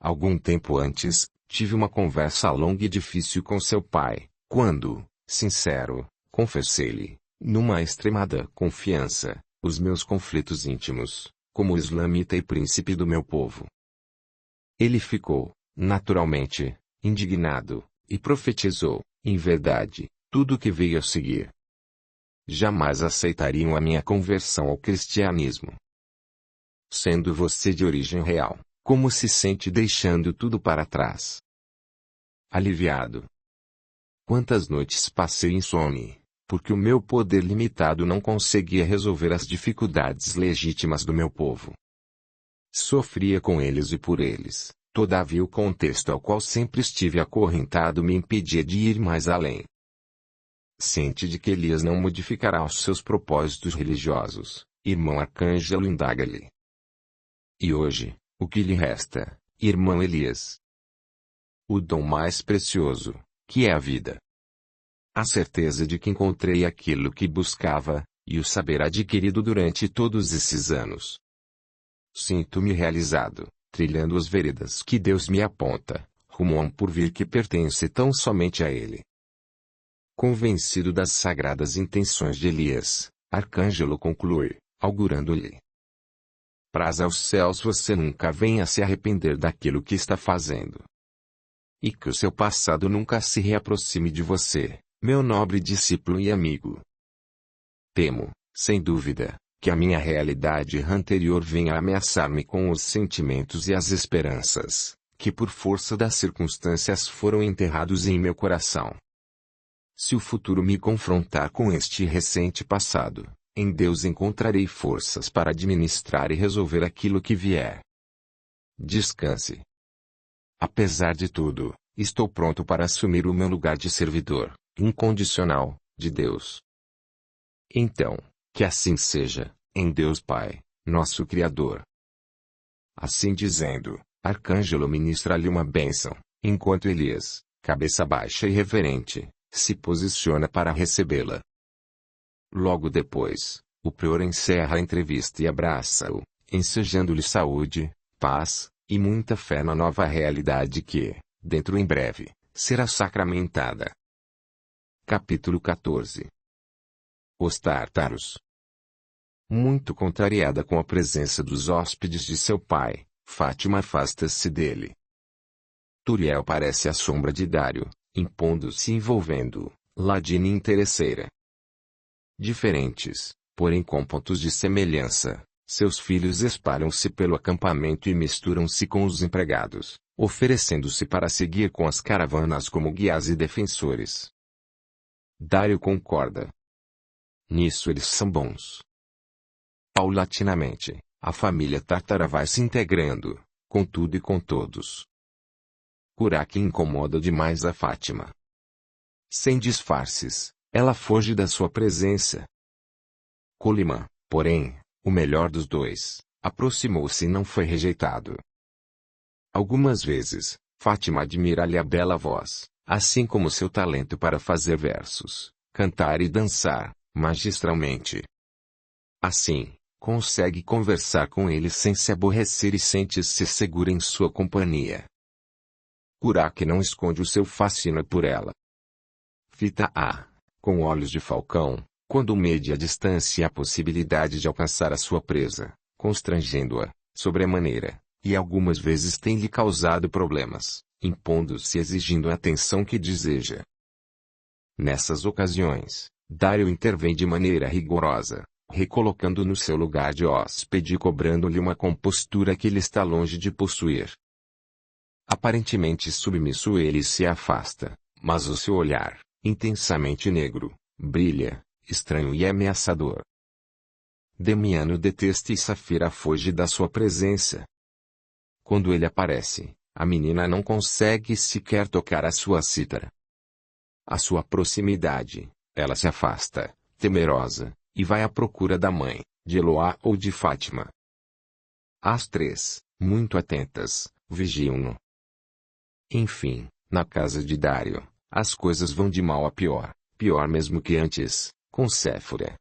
Algum tempo antes, tive uma conversa longa e difícil com seu pai, quando, sincero, confessei-lhe, numa extremada confiança, os meus conflitos íntimos, como islamita e príncipe do meu povo. Ele ficou, naturalmente, indignado, e profetizou, em verdade, tudo o que veio a seguir. Jamais aceitariam a minha conversão ao cristianismo. Sendo você de origem real, como se sente deixando tudo para trás? Aliviado. Quantas noites passei insone, porque o meu poder limitado não conseguia resolver as dificuldades legítimas do meu povo. Sofria com eles e por eles, todavia o contexto ao qual sempre estive acorrentado me impedia de ir mais além. Ciente de que Elias não modificará os seus propósitos religiosos, irmão Arcângelo indaga-lhe. E hoje, o que lhe resta, irmão Elias? O dom mais precioso, que é a vida. A certeza de que encontrei aquilo que buscava, e o saber adquirido durante todos esses anos. Sinto-me realizado, trilhando as veredas que Deus me aponta, rumo a um porvir que pertence tão somente a Ele. Convencido das sagradas intenções de Elias, Arcângelo conclui, augurando-lhe: Praz aos céus você nunca venha se arrepender daquilo que está fazendo. E que o seu passado nunca se reaproxime de você, meu nobre discípulo e amigo. Temo, sem dúvida, que a minha realidade anterior venha a ameaçar-me com os sentimentos e as esperanças, que por força das circunstâncias foram enterrados em meu coração. Se o futuro me confrontar com este recente passado, em Deus encontrarei forças para administrar e resolver aquilo que vier. Descanse. Apesar de tudo, estou pronto para assumir o meu lugar de servidor, incondicional, de Deus. Então, que assim seja, em Deus Pai, nosso Criador. Assim dizendo, Arcângelo ministra-lhe uma bênção, enquanto Elias, cabeça baixa e reverente, se posiciona para recebê-la. Logo depois, o prior encerra a entrevista e abraça-o, ensejando-lhe saúde, paz, e muita fé na nova realidade que, dentro em breve, será sacramentada. Capítulo 14. Os tártaros. Muito contrariada com a presença dos hóspedes de seu pai, Fátima afasta-se dele. Turiel parece a sombra de Dário, impondo-se e envolvendo, ladina e interesseira. Diferentes, porém com pontos de semelhança, seus filhos espalham-se pelo acampamento e misturam-se com os empregados, oferecendo-se para seguir com as caravanas como guias e defensores. Dário concorda. Nisso eles são bons. Paulatinamente, a família tártara vai se integrando, com tudo e com todos. Kurak incomoda demais a Fátima. Sem disfarces, ela foge da sua presença. Colimã, porém, o melhor dos dois, aproximou-se e não foi rejeitado. Algumas vezes, Fátima admira-lhe a bela voz, assim como seu talento para fazer versos, cantar e dançar, magistralmente. Assim, consegue conversar com ele sem se aborrecer e sente-se segura em sua companhia. Kurak não esconde o seu fascínio por ela. Fita-a, com olhos de falcão, quando mede a distância e a possibilidade de alcançar a sua presa, constrangendo-a, sobremaneira, e algumas vezes tem-lhe causado problemas, impondo-se e exigindo a atenção que deseja. Nessas ocasiões, Dário intervém de maneira rigorosa, recolocando no seu lugar de hóspede e cobrando-lhe uma compostura que ele está longe de possuir. Aparentemente submisso ele se afasta, mas o seu olhar, intensamente negro, brilha, estranho e ameaçador. Damiano detesta e Safira foge da sua presença. Quando ele aparece, a menina não consegue sequer tocar a sua cítara. À sua proximidade, ela se afasta, temerosa, e vai à procura da mãe, de Eloá ou de Fátima. As três, muito atentas, vigiam-no. Enfim, na casa de Dário, as coisas vão de mal a pior, pior mesmo que antes, com Séfora.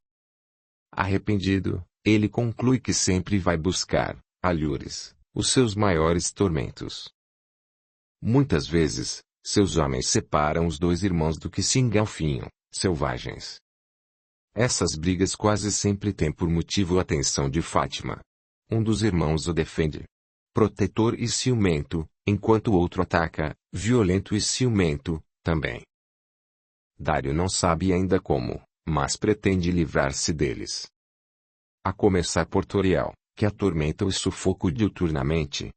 Arrependido, ele conclui que sempre vai buscar, alhures, os seus maiores tormentos. Muitas vezes, seus homens separam os dois irmãos do que se engalfinham, selvagens. Essas brigas quase sempre têm por motivo a atenção de Fátima. Um dos irmãos o defende, protetor e ciumento, enquanto o outro ataca, violento e ciumento, também. Dário não sabe ainda como, mas pretende livrar-se deles. A começar por Toriel, que atormenta e sufoca diuturnamente.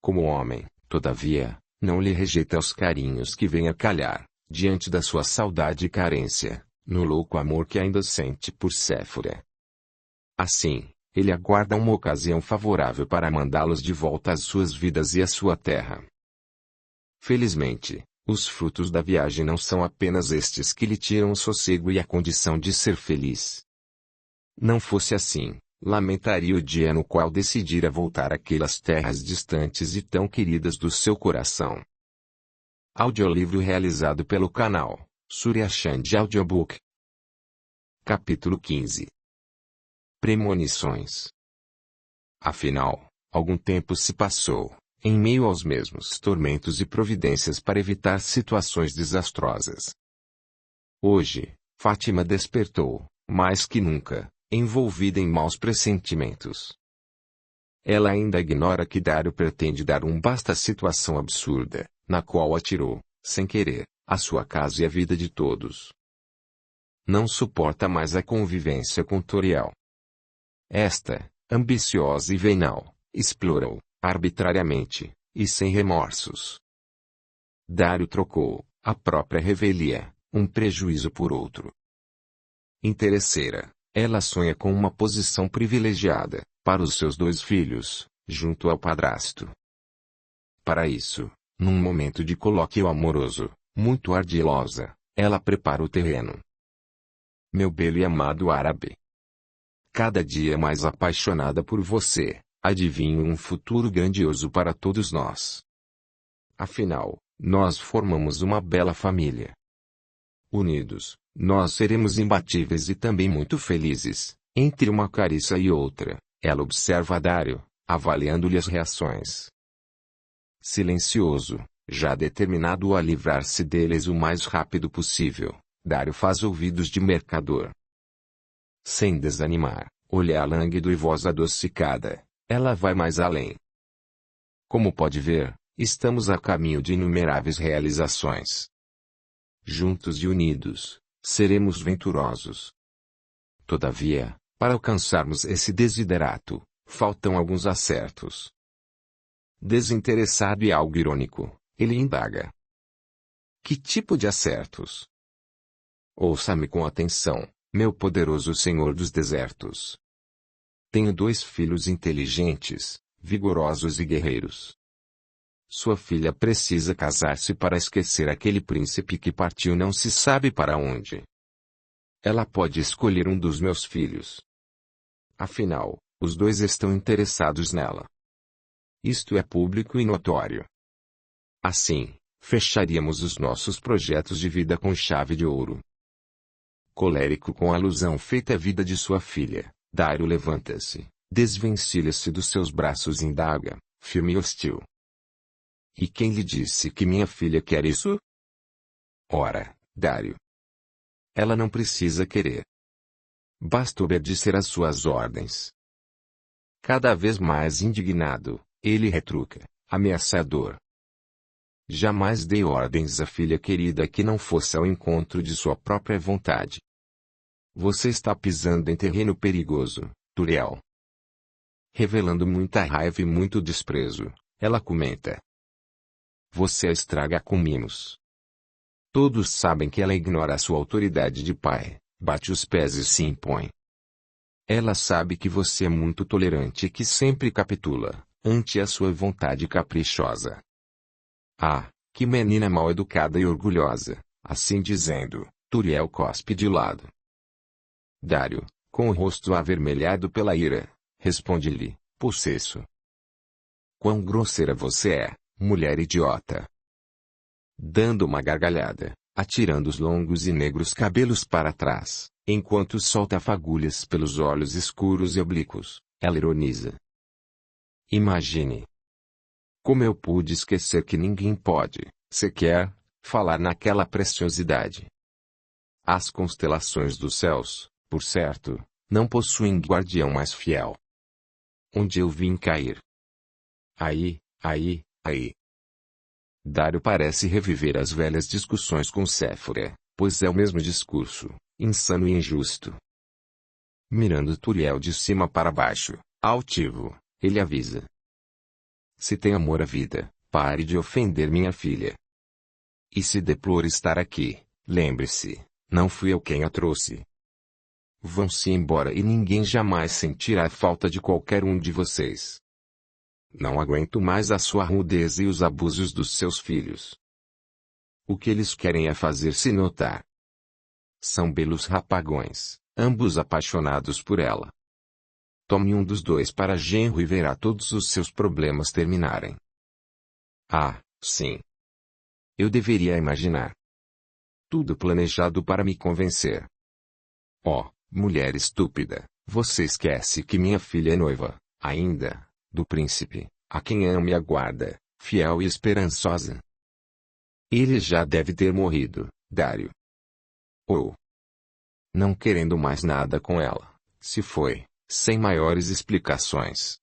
Como homem, todavia, não lhe rejeita os carinhos que vêm a calhar, diante da sua saudade e carência, no louco amor que ainda sente por Séfora. Assim, ele aguarda uma ocasião favorável para mandá-los de volta às suas vidas e à sua terra. Felizmente, os frutos da viagem não são apenas estes que lhe tiram o sossego e a condição de ser feliz. Não fosse assim, lamentaria o dia no qual decidira voltar àquelas terras distantes e tão queridas do seu coração. Audiolivro realizado pelo canal Surya Chand Audiobook. Capítulo 15. Premonições. Afinal, algum tempo se passou, em meio aos mesmos tormentos e providências para evitar situações desastrosas. Hoje, Fátima despertou, mais que nunca, envolvida em maus pressentimentos. Ela ainda ignora que Dário pretende dar um basta à situação absurda, na qual atirou, sem querer, a sua casa e a vida de todos. Não suporta mais a convivência com Toriel. Esta, ambiciosa e venal, explorou, arbitrariamente, e sem remorsos. Dário trocou, a própria revelia, um prejuízo por outro. Interesseira, ela sonha com uma posição privilegiada, para os seus dois filhos, junto ao padrasto. Para isso, num momento de colóquio amoroso, muito ardilosa, ela prepara o terreno. Meu belo e amado árabe. Cada dia mais apaixonada por você, adivinho um futuro grandioso para todos nós. Afinal, nós formamos uma bela família. Unidos, nós seremos imbatíveis e também muito felizes. Entre uma carícia e outra, ela observa Dário, avaliando-lhe as reações. Silencioso, já determinado a livrar-se deles o mais rápido possível, Dário faz ouvidos de mercador. Sem desanimar, olhar lânguido e voz adocicada, ela vai mais além. Como pode ver, estamos a caminho de inumeráveis realizações. Juntos e unidos, seremos venturosos. Todavia, para alcançarmos esse desiderato, faltam alguns acertos. Desinteressado e algo irônico, ele indaga. Que tipo de acertos? Ouça-me com atenção, meu poderoso senhor dos desertos. Tenho 2 filhos inteligentes, vigorosos e guerreiros. Sua filha precisa casar-se para esquecer aquele príncipe que partiu não se sabe para onde. Ela pode escolher um dos meus filhos. Afinal, os 2 estão interessados nela. Isto é público e notório. Assim, fecharíamos os nossos projetos de vida com chave de ouro. Colérico com a alusão feita à vida de sua filha, Dário levanta-se, desvencilha-se dos seus braços e indaga, firme e hostil. E quem lhe disse que minha filha quer isso? Ora, Dário. Ela não precisa querer. Basta obedecer às suas ordens. Cada vez mais indignado, ele retruca, ameaçador. Jamais dei ordens à filha querida que não fosse ao encontro de sua própria vontade. Você está pisando em terreno perigoso, Toriel. Revelando muita raiva e muito desprezo, ela comenta. Você a estraga com mimos. Todos sabem que ela ignora a sua autoridade de pai, bate os pés e se impõe. Ela sabe que você é muito tolerante e que sempre capitula, ante a sua vontade caprichosa. Ah, que menina mal educada e orgulhosa, assim dizendo, Toriel cospe de lado. Dário, com o rosto avermelhado pela ira, responde-lhe, possesso. Quão grosseira você é, mulher idiota. Dando uma gargalhada, atirando os longos e negros cabelos para trás, enquanto solta fagulhas pelos olhos escuros e oblíquos, ela ironiza. Imagine. Como eu pude esquecer que ninguém pode, sequer, falar naquela preciosidade? As constelações dos céus, por certo, não possuem guardião mais fiel. Onde eu vim cair? Aí. Dário parece reviver as velhas discussões com Séfora, pois é o mesmo discurso, insano e injusto. Mirando Turiel de cima para baixo, altivo, ele avisa. Se tem amor à vida, pare de ofender minha filha. E se deplora estar aqui, lembre-se, não fui eu quem a trouxe. Vão-se embora e ninguém jamais sentirá a falta de qualquer um de vocês. Não aguento mais a sua rudeza e os abusos dos seus filhos. O que eles querem é fazer-se notar. São belos rapagões, ambos apaixonados por ela. Tome um dos dois para genro e verá todos os seus problemas terminarem. Ah, sim. Eu deveria imaginar. Tudo planejado para me convencer. Oh, mulher estúpida, você esquece que minha filha é noiva, ainda, do príncipe, a quem ama e aguarda, fiel e esperançosa. Ele já deve ter morrido, Dário. Ou, não querendo mais nada com ela, se foi, sem maiores explicações.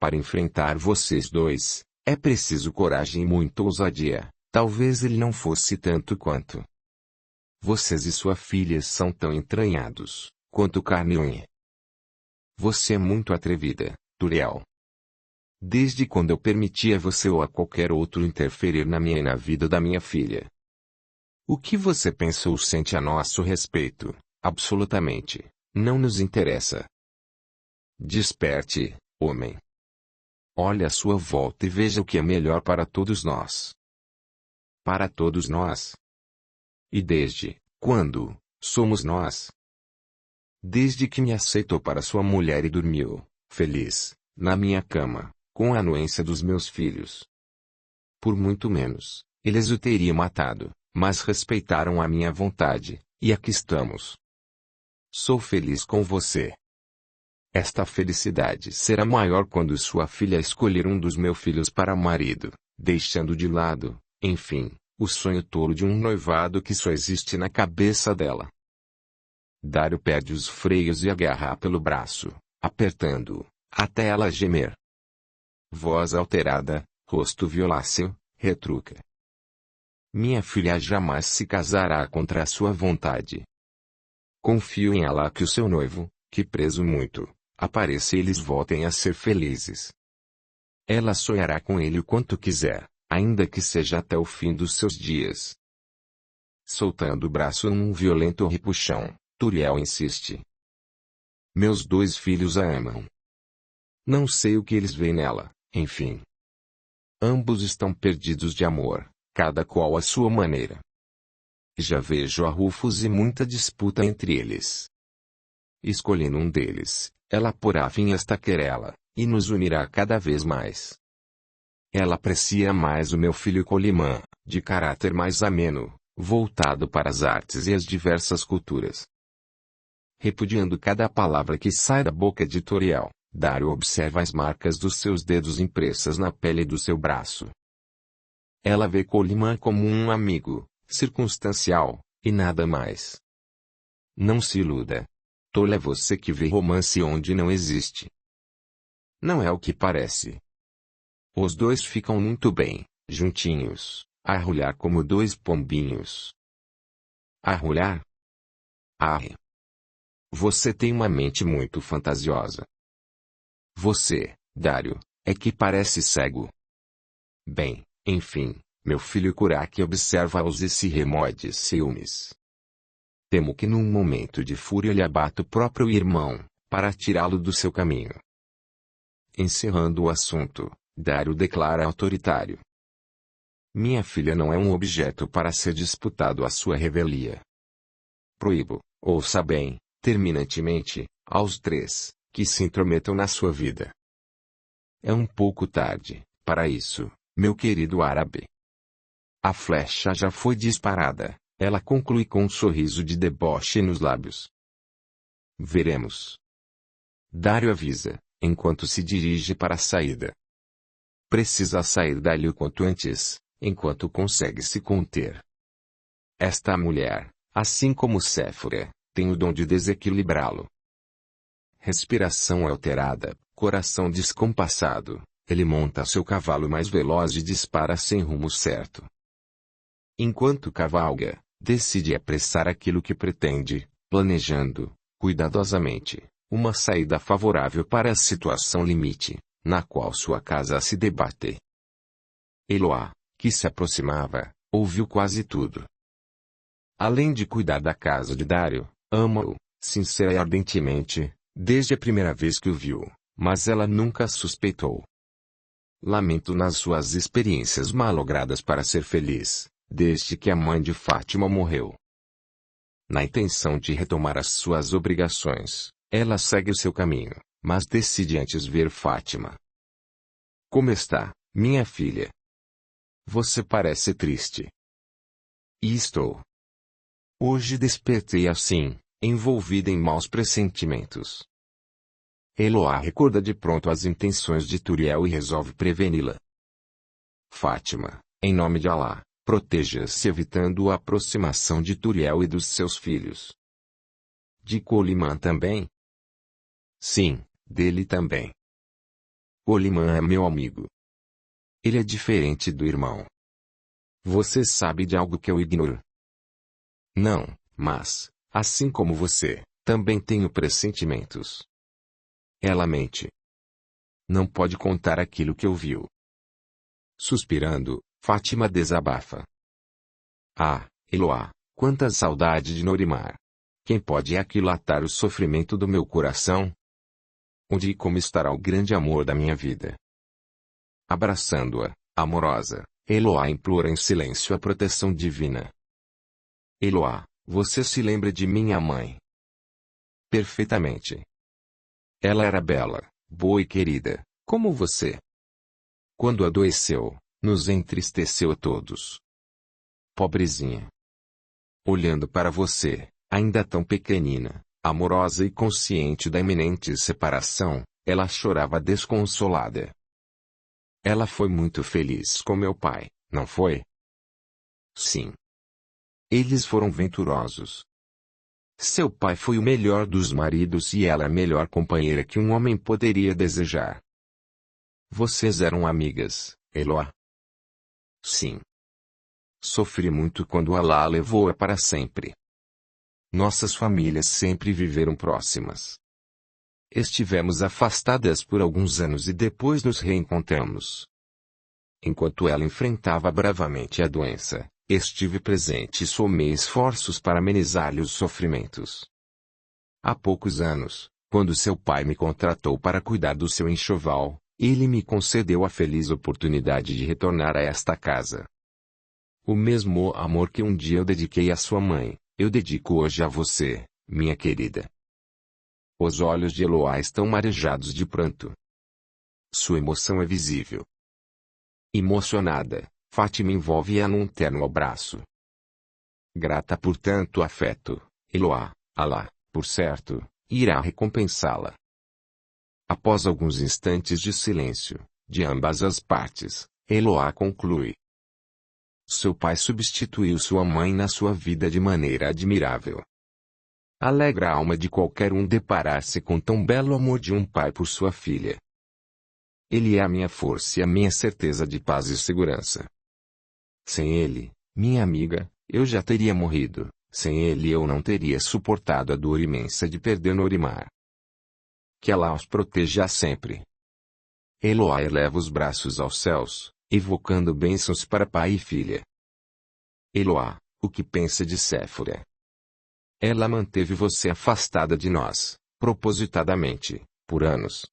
Para enfrentar vocês dois, é preciso coragem e muita ousadia, talvez ele não fosse tanto quanto. Vocês e sua filha são tão entranhados, quanto carne e unha. Você é muito atrevida, Turiel. Desde quando eu permiti a você ou a qualquer outro interferir na minha e na vida da minha filha? O que você pensa ou sente a nosso respeito, absolutamente, não nos interessa. Desperte, homem. Olhe à sua volta e veja o que é melhor para todos nós. Para todos nós. E desde quando somos nós? Desde que me aceitou para sua mulher e dormiu, feliz, na minha cama, com a anuência dos meus filhos. Por muito menos, eles o teriam matado, mas respeitaram a minha vontade, e aqui estamos. Sou feliz com você. Esta felicidade será maior quando sua filha escolher um dos meus filhos para marido, deixando de lado, enfim, o sonho tolo de um noivado que só existe na cabeça dela. Dário perde os freios e agarra pelo braço, apertando-o, até ela gemer. Voz alterada, rosto violáceo, retruca. Minha filha jamais se casará contra a sua vontade. Confio em Allah que o seu noivo, que prezo muito, apareça e eles voltem a ser felizes. Ela sonhará com ele o quanto quiser, ainda que seja até o fim dos seus dias. Soltando o braço num violento repuxão, Turiel insiste. Meus dois filhos a amam. Não sei o que eles veem nela, enfim. Ambos estão perdidos de amor, cada qual à sua maneira. Já vejo arrufos e muita disputa entre eles. Escolhendo um deles, ela porá fim a esta querela, e nos unirá cada vez mais. Ela aprecia mais o meu filho Colimã, de caráter mais ameno, voltado para as artes e as diversas culturas. Repudiando cada palavra que sai da boca de Turiel, Dário observa as marcas dos seus dedos impressas na pele do seu braço. Ela vê Colimã como um amigo, circunstancial, e nada mais. Não se iluda. Tola é você que vê romance onde não existe. Não é o que parece. Os dois ficam muito bem, juntinhos, a arrulhar como dois pombinhos. Arrulhar? Ah! Você tem uma mente muito fantasiosa. Você, Dário, é que parece cego. Bem, enfim, meu filho Kuraki observa-os e se remoe de ciúmes. Temo que num momento de fúria ele abata o próprio irmão, para tirá-lo do seu caminho. Encerrando o assunto, Dário declara autoritário. Minha filha não é um objeto para ser disputado à sua revelia. Proíbo, ouça bem, terminantemente, aos três, que se intrometam na sua vida. É um pouco tarde, para isso, meu querido árabe. A flecha já foi disparada. Ela conclui com um sorriso de deboche nos lábios. Veremos. Dário avisa, enquanto se dirige para a saída. precisa sair dali o quanto antes, enquanto consegue se conter. Esta mulher, assim como Séfora, tem o dom de desequilibrá-lo. Respiração alterada, coração descompassado, ele monta seu cavalo mais veloz e dispara sem rumo certo. Enquanto cavalga, decide apressar aquilo que pretende, planejando, cuidadosamente, uma saída favorável para a situação limite, na qual sua casa se debate. Eloá, que se aproximava, ouviu quase tudo. Além de cuidar da casa de Dário, ama-o, sincera e ardentemente, desde a primeira vez que o viu, mas ela nunca suspeitou. Lamento nas suas experiências malogradas para ser feliz, desde que a mãe de Fátima morreu. Na intenção de retomar as suas obrigações, ela segue o seu caminho, mas decide antes ver Fátima. Como está, minha filha? Você parece triste. E estou. Hoje despertei assim, envolvida em maus pressentimentos. Eloá recorda de pronto as intenções de Turiel e resolve preveni-la. Fátima, em nome de Alá, proteja-se evitando a aproximação de Turiel e dos seus filhos. De Colimã também? Sim, dele também. Colimã é meu amigo. Ele é diferente do irmão. Você sabe de algo que eu ignoro? Não, mas, assim como você, também tenho pressentimentos. Ela mente. Não pode contar aquilo que ouviu. Suspirando, Fátima desabafa. Ah, Eloá, quanta saudade de Norimar. Quem pode aquilatar o sofrimento do meu coração? Onde e como estará o grande amor da minha vida? Abraçando-a, amorosa, Eloá implora em silêncio a proteção divina. Eloá, você se lembra de minha mãe? Perfeitamente. Ela era bela, boa e querida, como você. Quando adoeceu, nos entristeceu a todos. Pobrezinha. Olhando para você, ainda tão pequenina, amorosa e consciente da iminente separação, ela chorava desconsolada. Ela foi muito feliz com meu pai, não foi? Sim. Eles foram venturosos. Seu pai foi o melhor dos maridos e ela a melhor companheira que um homem poderia desejar. Vocês eram amigas, Eloá? Sim. Sofri muito quando Alá levou-a para sempre. Nossas famílias sempre viveram próximas. Estivemos afastadas por alguns anos e depois nos reencontramos. Enquanto ela enfrentava bravamente a doença, estive presente e somei esforços para amenizar-lhe os sofrimentos. Há poucos anos, quando seu pai me contratou para cuidar do seu enxoval, ele me concedeu a feliz oportunidade de retornar a esta casa. O mesmo amor que um dia eu dediquei à sua mãe, eu dedico hoje a você, minha querida. Os olhos de Eloá estão marejados de pranto. Sua emoção é visível. Emocionada, Fátima envolve-a num terno abraço. Grata por tanto afeto, Eloá, Alá, por certo, irá recompensá-la. Após alguns instantes de silêncio, de ambas as partes, Eloá conclui. Seu pai substituiu sua mãe na sua vida de maneira admirável. Alegra a alma de qualquer um deparar-se com tão belo amor de um pai por sua filha. Ele é a minha força e a minha certeza de paz e segurança. Sem ele, minha amiga, eu já teria morrido, sem ele eu não teria suportado a dor imensa de perder Norimar. Que Alá os proteja sempre. Eloá eleva os braços aos céus, evocando bênçãos para pai e filha. Eloá, o que pensa de Séfora? Ela manteve você afastada de nós, propositadamente, por anos.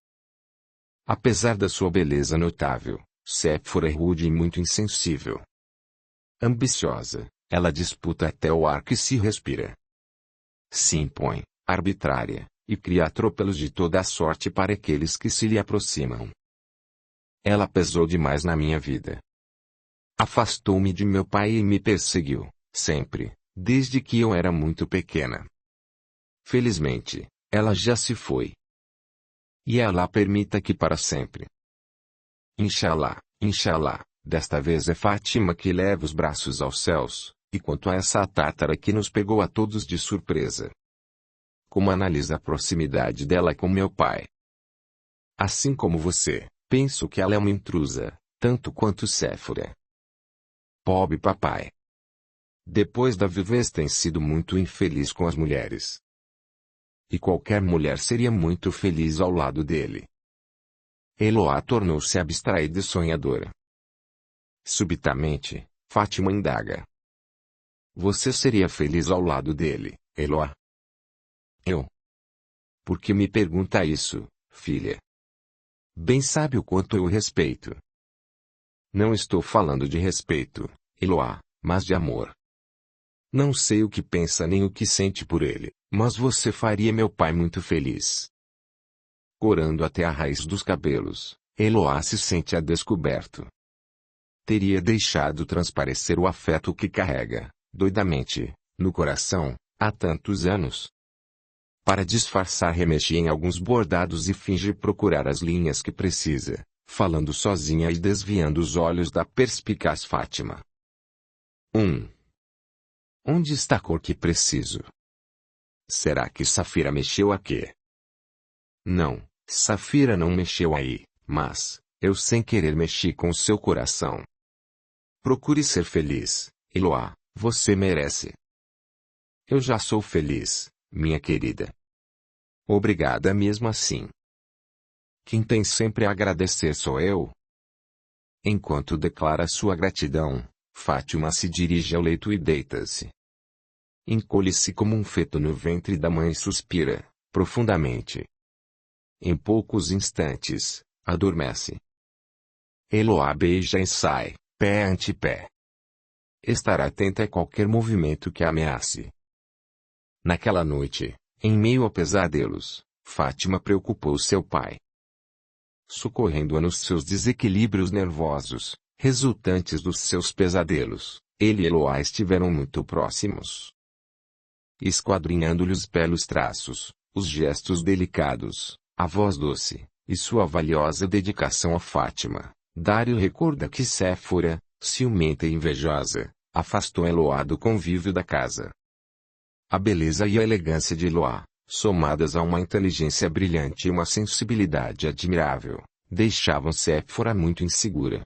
Apesar da sua beleza notável, Séfora é rude e muito insensível. Ambiciosa, ela disputa até o ar que se respira. Se impõe, arbitrária, e cria atropelos de toda a sorte para aqueles que se lhe aproximam. Ela pesou demais na minha vida. Afastou-me de meu pai e me perseguiu, sempre, desde que eu era muito pequena. Felizmente, ela já se foi. E Alá permita que para sempre. Inshallah, Inshallah, desta vez é Fátima que leva os braços aos céus, e quanto a essa tártara que nos pegou a todos de surpresa. Como analisa a proximidade dela com meu pai? Assim como você, penso que ela é uma intrusa, tanto quanto Séfora. Pobre papai. Depois da viuvez tem sido muito infeliz com as mulheres. E qualquer mulher seria muito feliz ao lado dele. Eloá tornou-se abstraída e sonhadora. Subitamente, Fátima indaga. Você seria feliz ao lado dele, Eloá? Eu? Por que me pergunta isso, filha? Bem sabe o quanto eu o respeito. Não estou falando de respeito, Eloá, mas de amor. Não sei o que pensa nem o que sente por ele, mas você faria meu pai muito feliz. Corando até a raiz dos cabelos, Eloá se sente a descoberto. Teria deixado transparecer o afeto que carrega, doidamente, no coração, há tantos anos. Para disfarçar, remexe em alguns bordados e finge procurar as linhas que precisa, falando sozinha e desviando os olhos da perspicaz Fátima. 1. Onde está a cor que preciso? Será que Safira mexeu aqui? Não, Safira não mexeu aí, mas, eu sem querer mexi com seu coração. Procure ser feliz, Eloá, você merece. Eu já sou feliz, minha querida. Obrigada mesmo assim. Quem tem sempre a agradecer sou eu. Enquanto declara sua gratidão, Fátima se dirige ao leito e deita-se. Encolhe-se como um feto no ventre da mãe e suspira, profundamente. Em poucos instantes, adormece. Eloá beija e sai, pé ante pé. Estará atenta a qualquer movimento que a ameace. Naquela noite, em meio a pesadelos, Fátima preocupou seu pai. Socorrendo-a nos seus desequilíbrios nervosos, resultantes dos seus pesadelos, ele e Eloá estiveram muito próximos. Esquadrinhando-lhe os belos traços, os gestos delicados, a voz doce, e sua valiosa dedicação a Fátima, Dário recorda que Séfora, ciumenta e invejosa, afastou Eloá do convívio da casa. A beleza e a elegância de Eloá, somadas a uma inteligência brilhante e uma sensibilidade admirável, deixavam Séfora muito insegura.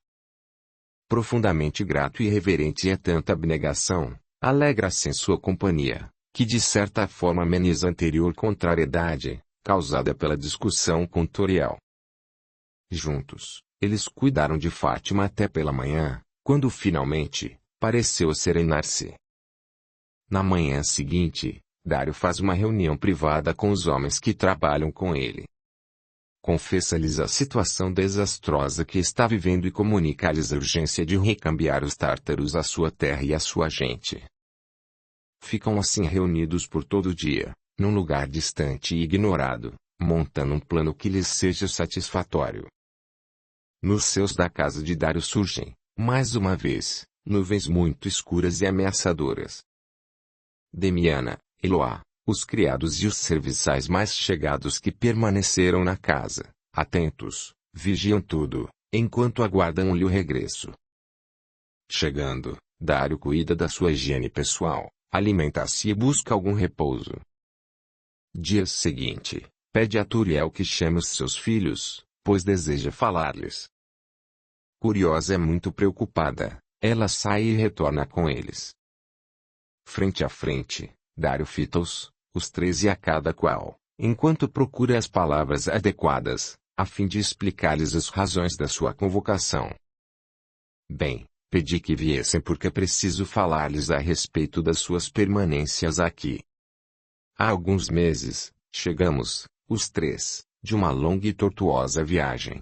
Profundamente grato e reverente é tanta abnegação, alegra-se em sua companhia, que de certa forma ameniza a anterior contrariedade, causada pela discussão com Toriel. Juntos, eles cuidaram de Fátima até pela manhã, quando finalmente, pareceu serenar-se. Na manhã seguinte, Dário faz uma reunião privada com os homens que trabalham com ele. Confessa-lhes a situação desastrosa que está vivendo e comunica-lhes a urgência de recambiar os tártaros à sua terra e à sua gente. Ficam assim reunidos por todo o dia, num lugar distante e ignorado, montando um plano que lhes seja satisfatório. Nos céus da casa de Dário surgem, mais uma vez, nuvens muito escuras e ameaçadoras. Demiana, Eloá, os criados e os serviçais mais chegados que permaneceram na casa, atentos, vigiam tudo, enquanto aguardam-lhe o regresso. Chegando, Dário cuida da sua higiene pessoal, alimenta-se e busca algum repouso. Dia seguinte, pede a Turiel que chame os seus filhos, pois deseja falar-lhes. Curiosa é muito preocupada, ela sai e retorna com eles. Frente a frente, Dário fita-os, os 13 a cada qual, enquanto procura as palavras adequadas, a fim de explicar-lhes as razões da sua convocação. Bem, pedi que viessem porque preciso falar-lhes a respeito das suas permanências aqui. Há alguns meses, chegamos, os 3, de uma longa e tortuosa viagem.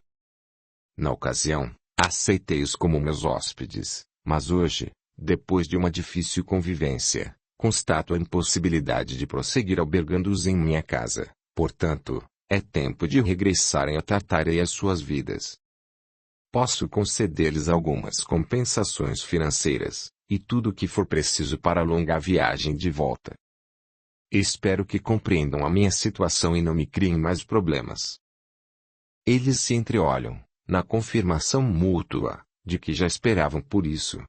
Na ocasião, aceitei-os como meus hóspedes, mas hoje, depois de uma difícil convivência, constato a impossibilidade de prosseguir albergando-os em minha casa, portanto, é tempo de regressarem a Tartária e às suas vidas. Posso conceder-lhes algumas compensações financeiras, e tudo o que for preciso para a longa viagem de volta. Espero que compreendam a minha situação e não me criem mais problemas. Eles se entreolham, na confirmação mútua, de que já esperavam por isso.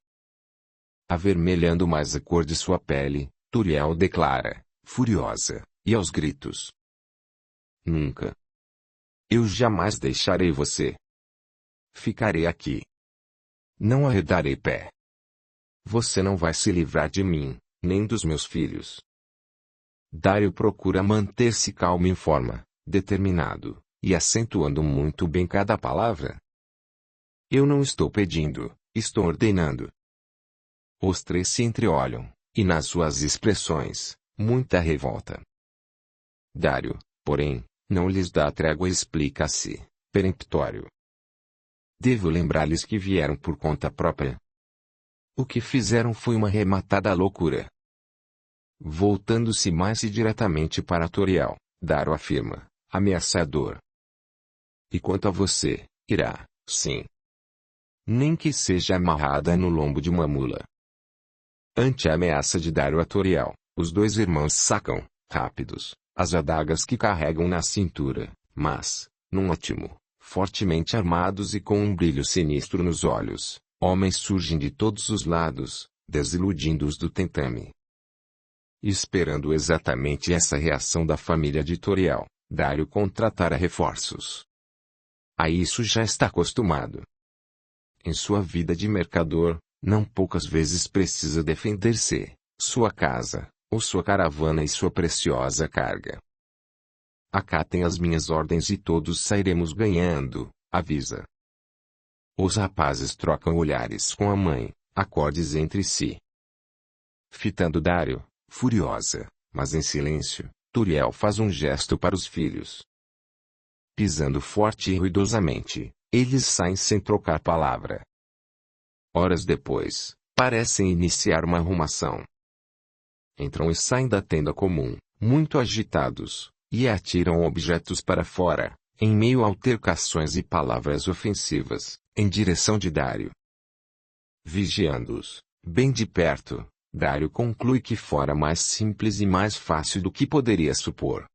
Avermelhando mais a cor de sua pele, Turiel declara, furiosa, e aos gritos: Nunca! Eu jamais deixarei você! Ficarei aqui. Não arredarei pé. Você não vai se livrar de mim, nem dos meus filhos. Dário procura manter-se calmo em forma, determinado, e acentuando muito bem cada palavra. Eu não estou pedindo, estou ordenando. Os três se entreolham, e nas suas expressões, muita revolta. Dário, porém, não lhes dá trégua e explica-se, peremptório. Devo lembrar-lhes que vieram por conta própria. O que fizeram foi uma rematada loucura. Voltando-se mais diretamente para Turiel, Dário afirma, ameaçador. E quanto a você, irá, sim. Nem que seja amarrada no lombo de uma mula. Ante a ameaça de Dário a Turiel, os dois irmãos sacam, rápidos, as adagas que carregam na cintura, mas, num ótimo, fortemente armados e com um brilho sinistro nos olhos, homens surgem de todos os lados, desiludindo-os do tentame. Esperando exatamente essa reação da família de Turiel, Dário contratara reforços. A isso já está acostumado. Em sua vida de mercador, não poucas vezes precisa defender-se, sua casa, ou sua caravana e sua preciosa carga. Acatem as minhas ordens e todos sairemos ganhando, avisa. Os rapazes trocam olhares com a mãe, acordes entre si. Fitando Dário, furiosa, mas em silêncio, Turiel faz um gesto para os filhos. Pisando forte e ruidosamente, eles saem sem trocar palavra. Horas depois, parecem iniciar uma arrumação. Entram e saem da tenda comum, muito agitados, e atiram objetos para fora, em meio a altercações e palavras ofensivas, em direção de Dário. Vigiando-os, bem de perto, Dário conclui que fora mais simples e mais fácil do que poderia supor.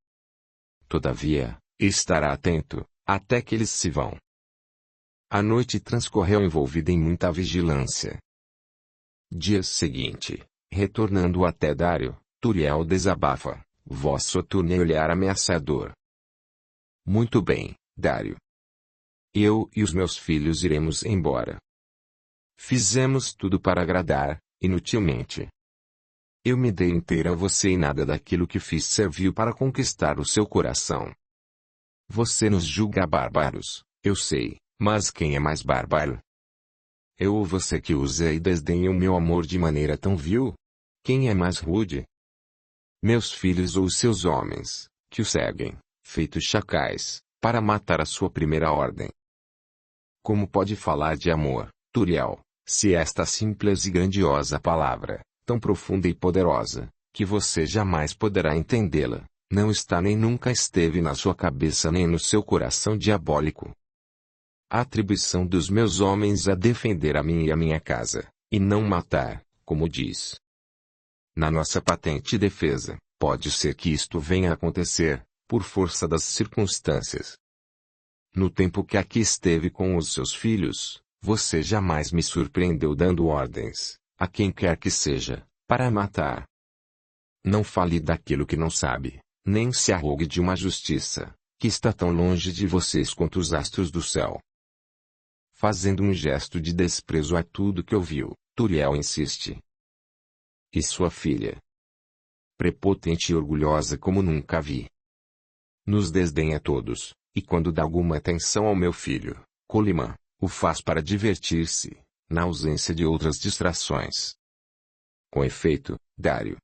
Todavia, estará atento, até que eles se vão. A noite transcorreu envolvida em muita vigilância. Dia seguinte, retornando até Dário, Turiel desabafa, voz soturna e olhar ameaçador. Muito bem, Dário. Eu e os meus filhos iremos embora. Fizemos tudo para agradar, inutilmente. Eu me dei inteira a você e nada daquilo que fiz serviu para conquistar o seu coração. Você nos julga bárbaros, eu sei, mas quem é mais bárbaro? Eu ou você que usa e desdenha o meu amor de maneira tão vil? Quem é mais rude? Meus filhos ou os seus homens, que o seguem, feitos chacais, para matar a sua primeira ordem? Como pode falar de amor, Turiel, se esta simples e grandiosa palavra, tão profunda e poderosa, que você jamais poderá entendê-la, não está nem nunca esteve na sua cabeça nem no seu coração diabólico? A atribuição dos meus homens a defender a mim e a minha casa, e não matar, como diz. Na nossa patente defesa, pode ser que isto venha a acontecer, por força das circunstâncias. No tempo que aqui esteve com os seus filhos, você jamais me surpreendeu dando ordens, a quem quer que seja, para matar. Não fale daquilo que não sabe, nem se arrogue de uma justiça, que está tão longe de vocês quanto os astros do céu. Fazendo um gesto de desprezo a tudo que ouviu, Turiel insiste. E sua filha? Prepotente e orgulhosa como nunca vi. Nos desdenha todos, e quando dá alguma atenção ao meu filho, Colimã, o faz para divertir-se, na ausência de outras distrações. Com efeito, Dário,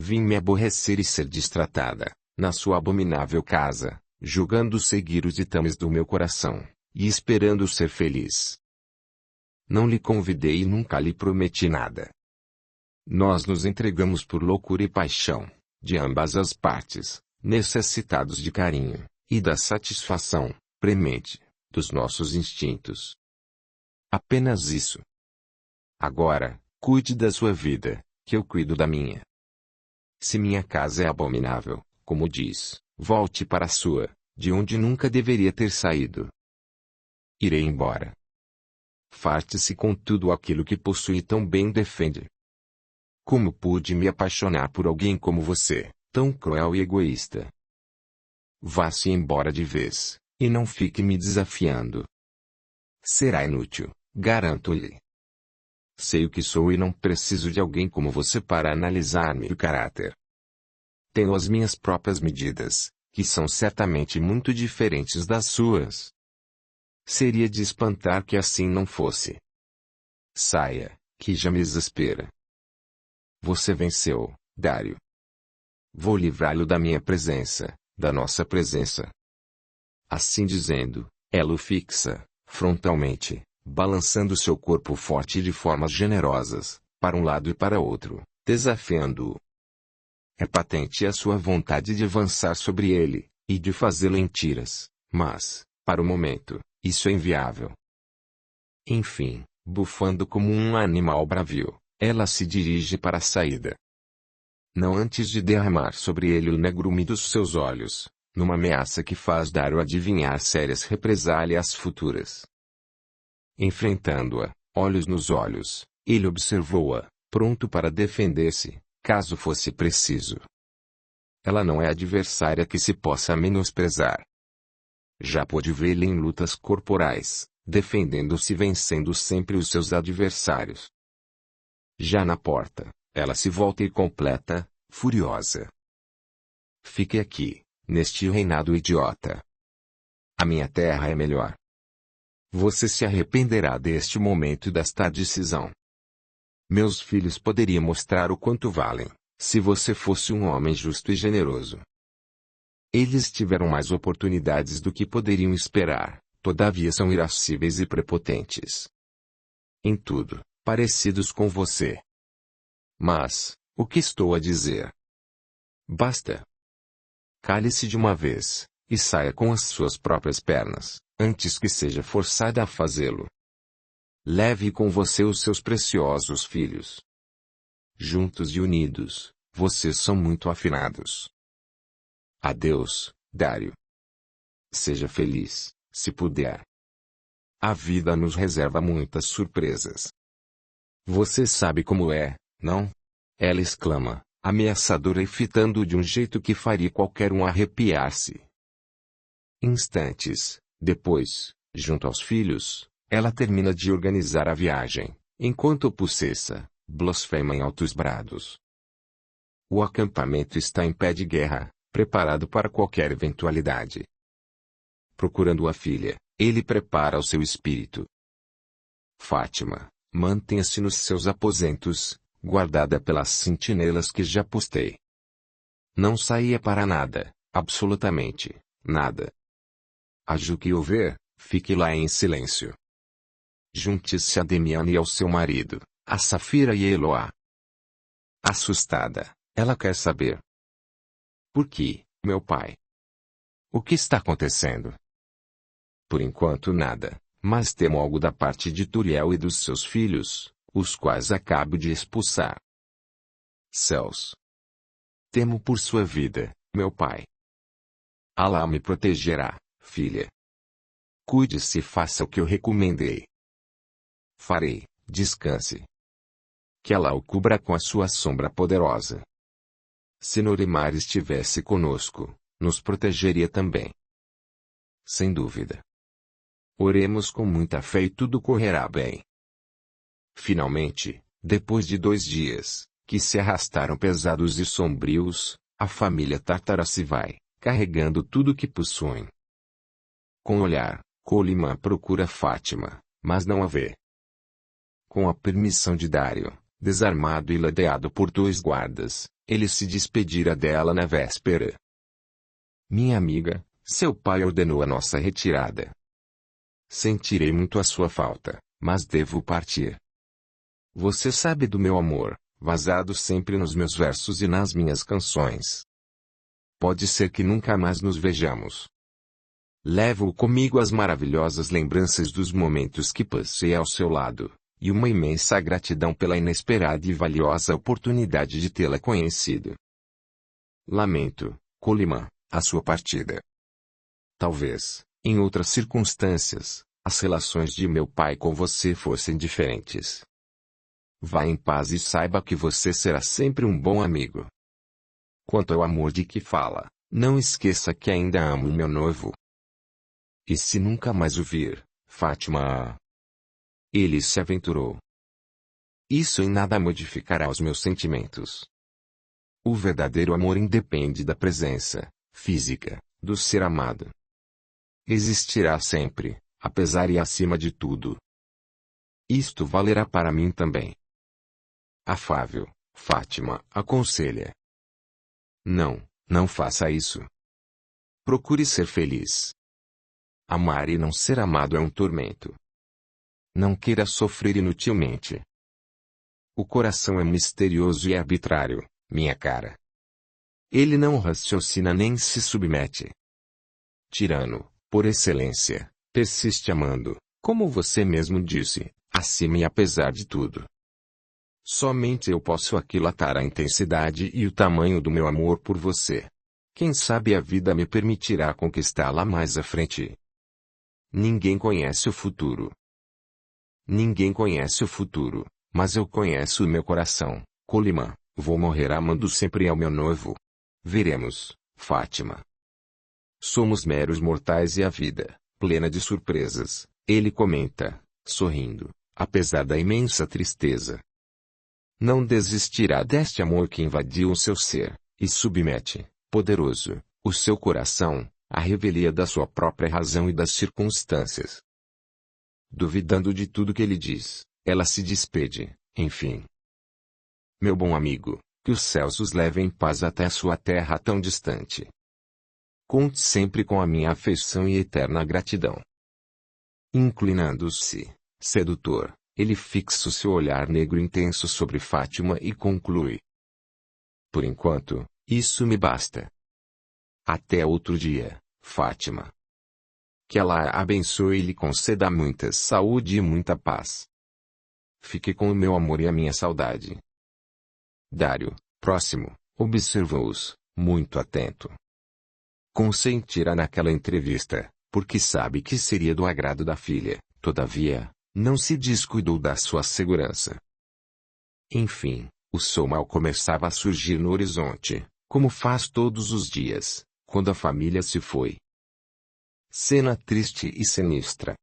vim me aborrecer e ser distratada, na sua abominável casa, julgando seguir os ditames do meu coração, e esperando ser feliz. Não lhe convidei e nunca lhe prometi nada. Nós nos entregamos por loucura e paixão, de ambas as partes, necessitados de carinho, e da satisfação, premente, dos nossos instintos. Apenas isso. Agora, cuide da sua vida, que eu cuido da minha. Se minha casa é abominável, como diz, volte para a sua, de onde nunca deveria ter saído. irei embora. Farte-se com tudo aquilo que possui e tão bem defende. Como pude me apaixonar por alguém como você, tão cruel e egoísta? Vá-se embora de vez, e não fique me desafiando. Será inútil, garanto-lhe. Sei o que sou e não preciso de alguém como você para analisar meu caráter. Tenho as minhas próprias medidas, que são certamente muito diferentes das suas. Seria de espantar que assim não fosse. Saia, que já me exaspera. Você venceu, Dário. Vou livrá-lo da minha presença, da nossa presença. Assim dizendo, ela o fixa, frontalmente, balançando seu corpo forte de formas generosas, para um lado e para outro, desafiando-o. É patente a sua vontade de avançar sobre ele, e de fazê-lo em tiras, mas, para o momento, isso é inviável. Enfim, bufando como um animal bravio, ela se dirige para a saída. Não antes de derramar sobre ele o negrume dos seus olhos, numa ameaça que faz Dário adivinhar sérias represálias futuras. Enfrentando-a, olhos nos olhos, ele observou-a, pronto para defender-se, caso fosse preciso. Ela não é adversária que se possa menosprezar. Já pôde vê-la em lutas corporais, defendendo-se e vencendo sempre os seus adversários. Já na porta, ela se volta e completa, furiosa. Fique aqui, neste reinado idiota. A minha terra é melhor. Você se arrependerá deste momento e desta decisão. Meus filhos poderiam mostrar o quanto valem, se você fosse um homem justo e generoso. Eles tiveram mais oportunidades do que poderiam esperar, todavia são irascíveis e prepotentes. Em tudo, parecidos com você. Mas, o que estou a dizer? Basta. Cale-se de uma vez, e saia com as suas próprias pernas, antes que seja forçada a fazê-lo. Leve com você os seus preciosos filhos. Juntos e unidos, vocês são muito afinados. Adeus, Dário. Seja feliz, se puder. A vida nos reserva muitas surpresas. Você sabe como é, não? Ela exclama, ameaçadora e fitando-o de um jeito que faria qualquer um arrepiar-se. Instantes depois, junto aos filhos, ela termina de organizar a viagem, enquanto o Pucessa blasfema em altos brados. O acampamento está em pé de guerra, preparado para qualquer eventualidade. Procurando a filha, ele prepara o seu espírito. Fátima, mantenha-se nos seus aposentos, guardada pelas sentinelas que já postei. Não saia para nada, absolutamente, nada. Haja o que houver, fique lá em silêncio. Junte-se a Demiana e ao seu marido, a Safira e a Eloá. Assustada, ela quer saber. Por que, meu pai? O que está acontecendo? Por enquanto nada, mas temo algo da parte de Turiel e dos seus filhos, os quais acabo de expulsar. Céus! Temo por sua vida, meu pai. Alá me protegerá, filha. Cuide-se e faça o que eu recomendei. Farei, descanse. Que Alá o cubra com a sua sombra poderosa. Se Norimar estivesse conosco, nos protegeria também. Sem dúvida. Oremos com muita fé e tudo correrá bem. Finalmente, depois de 2 dias, que se arrastaram pesados e sombrios, a família tártara se vai, carregando tudo que possuem. Com o olhar, Colimã procura Fátima, mas não a vê. Com a permissão de Dário, desarmado e ladeado por 2 guardas, ele se despedira dela na véspera. Minha amiga, seu pai ordenou a nossa retirada. Sentirei muito a sua falta, mas devo partir. Você sabe do meu amor, vazado sempre nos meus versos e nas minhas canções. Pode ser que nunca mais nos vejamos. Levo comigo as maravilhosas lembranças dos momentos que passei ao seu lado, e uma imensa gratidão pela inesperada e valiosa oportunidade de tê-la conhecido. Lamento, Colimã, a sua partida. Talvez, em outras circunstâncias, as relações de meu pai com você fossem diferentes. Vá em paz e saiba que você será sempre um bom amigo. Quanto ao amor de que fala, não esqueça que ainda amo meu noivo. E se nunca mais o vir, Fátima? Ele se aventurou. Isso em nada modificará os meus sentimentos. O verdadeiro amor independe da presença física do ser amado. Existirá sempre, apesar e acima de tudo. Isto valerá para mim também. Afável, Fátima aconselha. Não faça isso. Procure ser feliz. Amar e não ser amado é um tormento. Não queira sofrer inutilmente. O coração é misterioso e arbitrário, minha cara. Ele não raciocina nem se submete. Tirano, por excelência, persiste amando, como você mesmo disse, acima e apesar de tudo. Somente eu posso aquilatar a intensidade e o tamanho do meu amor por você. Quem sabe a vida me permitirá conquistá-la mais à frente. Ninguém conhece o futuro. Ninguém conhece o futuro, mas eu conheço o meu coração, Colimã. Vou morrer amando sempre ao meu noivo. Veremos, Fátima. Somos meros mortais e a vida, plena de surpresas, ele comenta, sorrindo, apesar da imensa tristeza. Não desistirá deste amor que invadiu o seu ser, e submete, poderoso, o seu coração, à revelia da sua própria razão e das circunstâncias. Duvidando de tudo que ele diz, ela se despede, enfim. Meu bom amigo, que os céus os levem em paz até a sua terra tão distante. Conte sempre com a minha afeição e eterna gratidão. Inclinando-se, sedutor, ele fixa o seu olhar negro intenso sobre Fátima e conclui. Por enquanto, isso me basta. Até outro dia, Fátima. Que Allah a abençoe e lhe conceda muita saúde e muita paz. Fique com o meu amor e a minha saudade. Dário, próximo, observou-os, muito atento. Consentirá naquela entrevista, porque sabe que seria do agrado da filha, todavia, não se descuidou da sua segurança. Enfim, o sol mal começava a surgir no horizonte, como faz todos os dias, quando a família se foi. Cena triste e sinistra.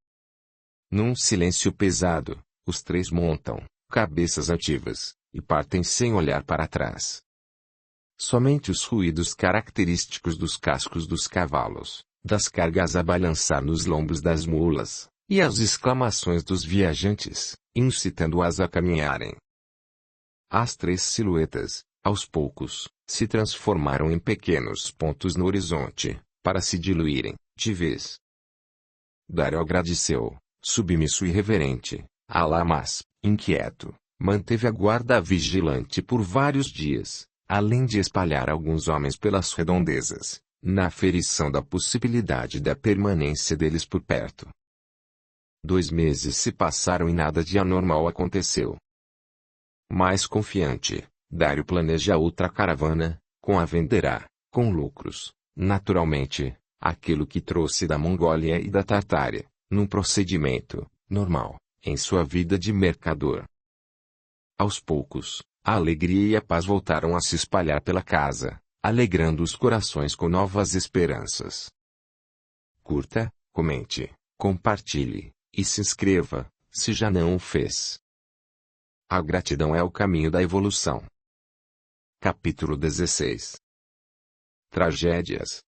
Num silêncio pesado, os três montam, cabeças ativas, e partem sem olhar para trás. Somente os ruídos característicos dos cascos dos cavalos, das cargas a balançar nos lombos das mulas, e as exclamações dos viajantes, incitando-as a caminharem. As três silhuetas, aos poucos, se transformaram em pequenos pontos no horizonte, para se diluírem, de vez. Dário agradeceu, submisso e reverente, a Allah, mas, inquieto, manteve a guarda vigilante por vários dias, além de espalhar alguns homens pelas redondezas, na aferição da possibilidade da permanência deles por perto. 2 meses se passaram e nada de anormal aconteceu. Mais confiante, Dário planeja outra caravana, com a venderá, com lucros, naturalmente, aquilo que trouxe da Mongólia e da Tartária, num procedimento normal, em sua vida de mercador. Aos poucos, a alegria e a paz voltaram a se espalhar pela casa, alegrando os corações com novas esperanças. Curta, comente, compartilhe, e se inscreva, se já não o fez. A gratidão é o caminho da evolução. Capítulo 16. Tragédias.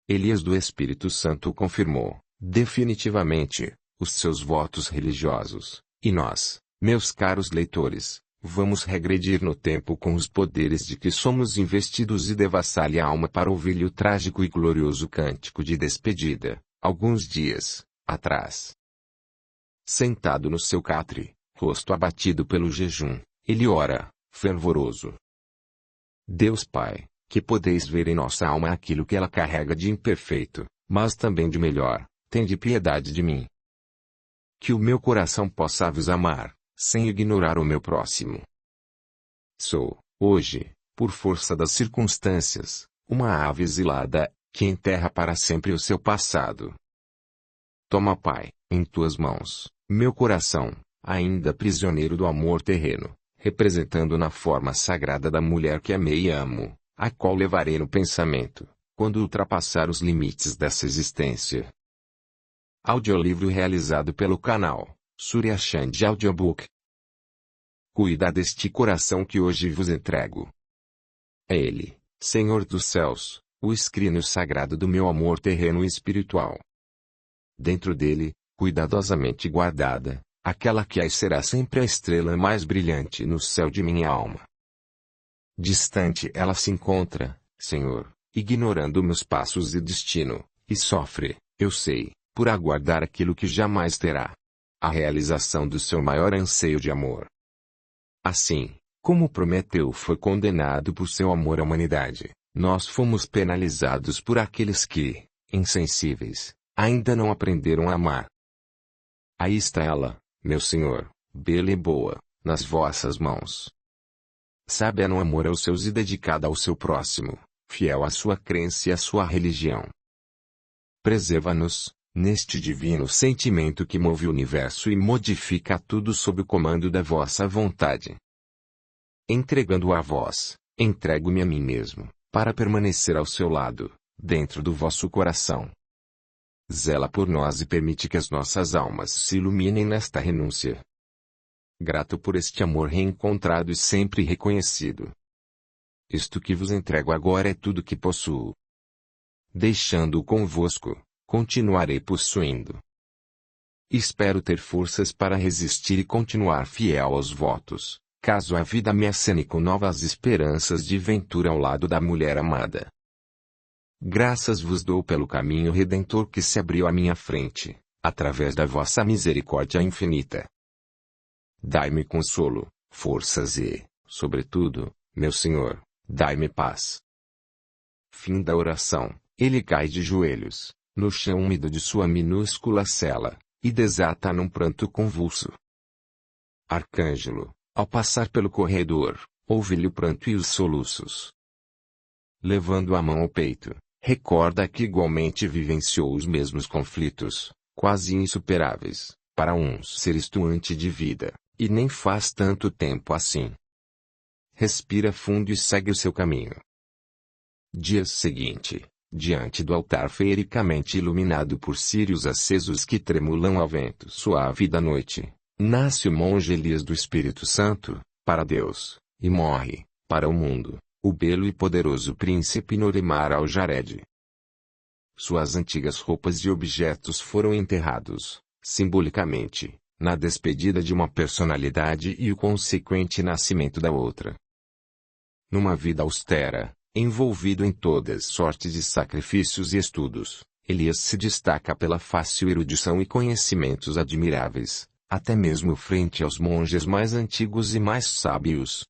Elias do Espírito Santo confirmou, definitivamente, os seus votos religiosos, e nós, meus caros leitores, vamos regredir no tempo com os poderes de que somos investidos e devassar-lhe a alma para ouvir-lhe o trágico e glorioso cântico de despedida, alguns dias atrás. Sentado no seu catre, rosto abatido pelo jejum, ele ora, fervoroso. Deus Pai, que podeis ver em nossa alma aquilo que ela carrega de imperfeito, mas também de melhor, tende piedade de mim. Que o meu coração possa vos amar, sem ignorar o meu próximo. Sou, hoje, por força das circunstâncias, uma ave exilada, que enterra para sempre o seu passado. Toma, Pai, Em tuas mãos, meu coração, ainda prisioneiro do amor terreno, representando na forma sagrada da mulher que amei e amo, a qual levarei no pensamento, quando ultrapassar os limites dessa existência. Audiolivro realizado pelo canal Surya Chand Audiobook. Cuida deste coração que hoje vos entrego. É ele, Senhor dos céus, o escrínio sagrado do meu amor terreno e espiritual. Dentro dele, cuidadosamente guardada, aquela que é e será sempre a estrela mais brilhante no céu de minha alma. Distante ela se encontra, Senhor, ignorando meus passos e destino, e sofre, eu sei, por aguardar aquilo que jamais terá. A realização do seu maior anseio de amor. Assim, como Prometeu foi condenado por seu amor à humanidade, nós fomos penalizados por aqueles que, insensíveis, ainda não aprenderam a amar. Aí está ela, meu Senhor, bela e boa, nas vossas mãos. Sábia no amor aos seus e dedicada ao seu próximo, fiel à sua crença e à sua religião. Preserva-nos, neste divino sentimento que move o universo e modifica tudo sob o comando da vossa vontade. Entregando a vós, entrego-me a mim mesmo, para permanecer ao seu lado, dentro do vosso coração. Zela por nós e permite que as nossas almas se iluminem nesta renúncia. Grato por este amor reencontrado e sempre reconhecido. Isto que vos entrego agora é tudo que possuo. Deixando-o convosco, continuarei possuindo. Espero ter forças para resistir e continuar fiel aos votos, caso a vida me acene com novas esperanças de ventura ao lado da mulher amada. Graças vos dou pelo caminho redentor que se abriu à minha frente, através da vossa misericórdia infinita. Dai-me consolo, forças e, sobretudo, meu Senhor, dai-me paz. Fim da oração. Ele cai de joelhos, no chão úmido de sua minúscula cela, e desata num pranto convulso. Arcângelo, ao passar pelo corredor, ouve-lhe o pranto e os soluços. Levando a mão ao peito, recorda que igualmente vivenciou os mesmos conflitos, quase insuperáveis, para um ser estuante de vida, e nem faz tanto tempo assim. Respira fundo e segue o seu caminho. Dia seguinte, diante do altar feericamente iluminado por círios acesos que tremulam ao vento suave da noite, nasce o monge Elias do Espírito Santo, para Deus, e morre, para o mundo, o belo e poderoso príncipe Norimar al-Jared. Suas antigas roupas e objetos foram enterrados, simbolicamente, na despedida de uma personalidade e o consequente nascimento da outra. Numa vida austera, envolvido em todas sortes de sacrifícios e estudos, Elias se destaca pela fácil erudição e conhecimentos admiráveis, até mesmo frente aos monges mais antigos e mais sábios.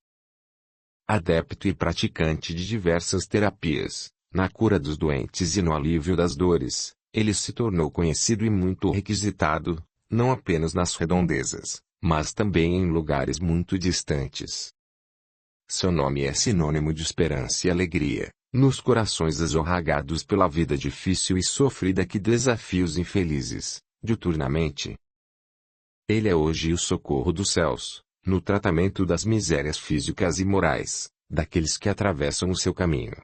Adepto e praticante de diversas terapias, na cura dos doentes e no alívio das dores, ele se tornou conhecido e muito requisitado, não apenas nas redondezas, mas também em lugares muito distantes. Seu nome é sinônimo de esperança e alegria, nos corações azorragados pela vida difícil e sofrida que desafia os infelizes, diuturnamente. Ele é hoje o socorro dos céus, no tratamento das misérias físicas e morais, daqueles que atravessam o seu caminho.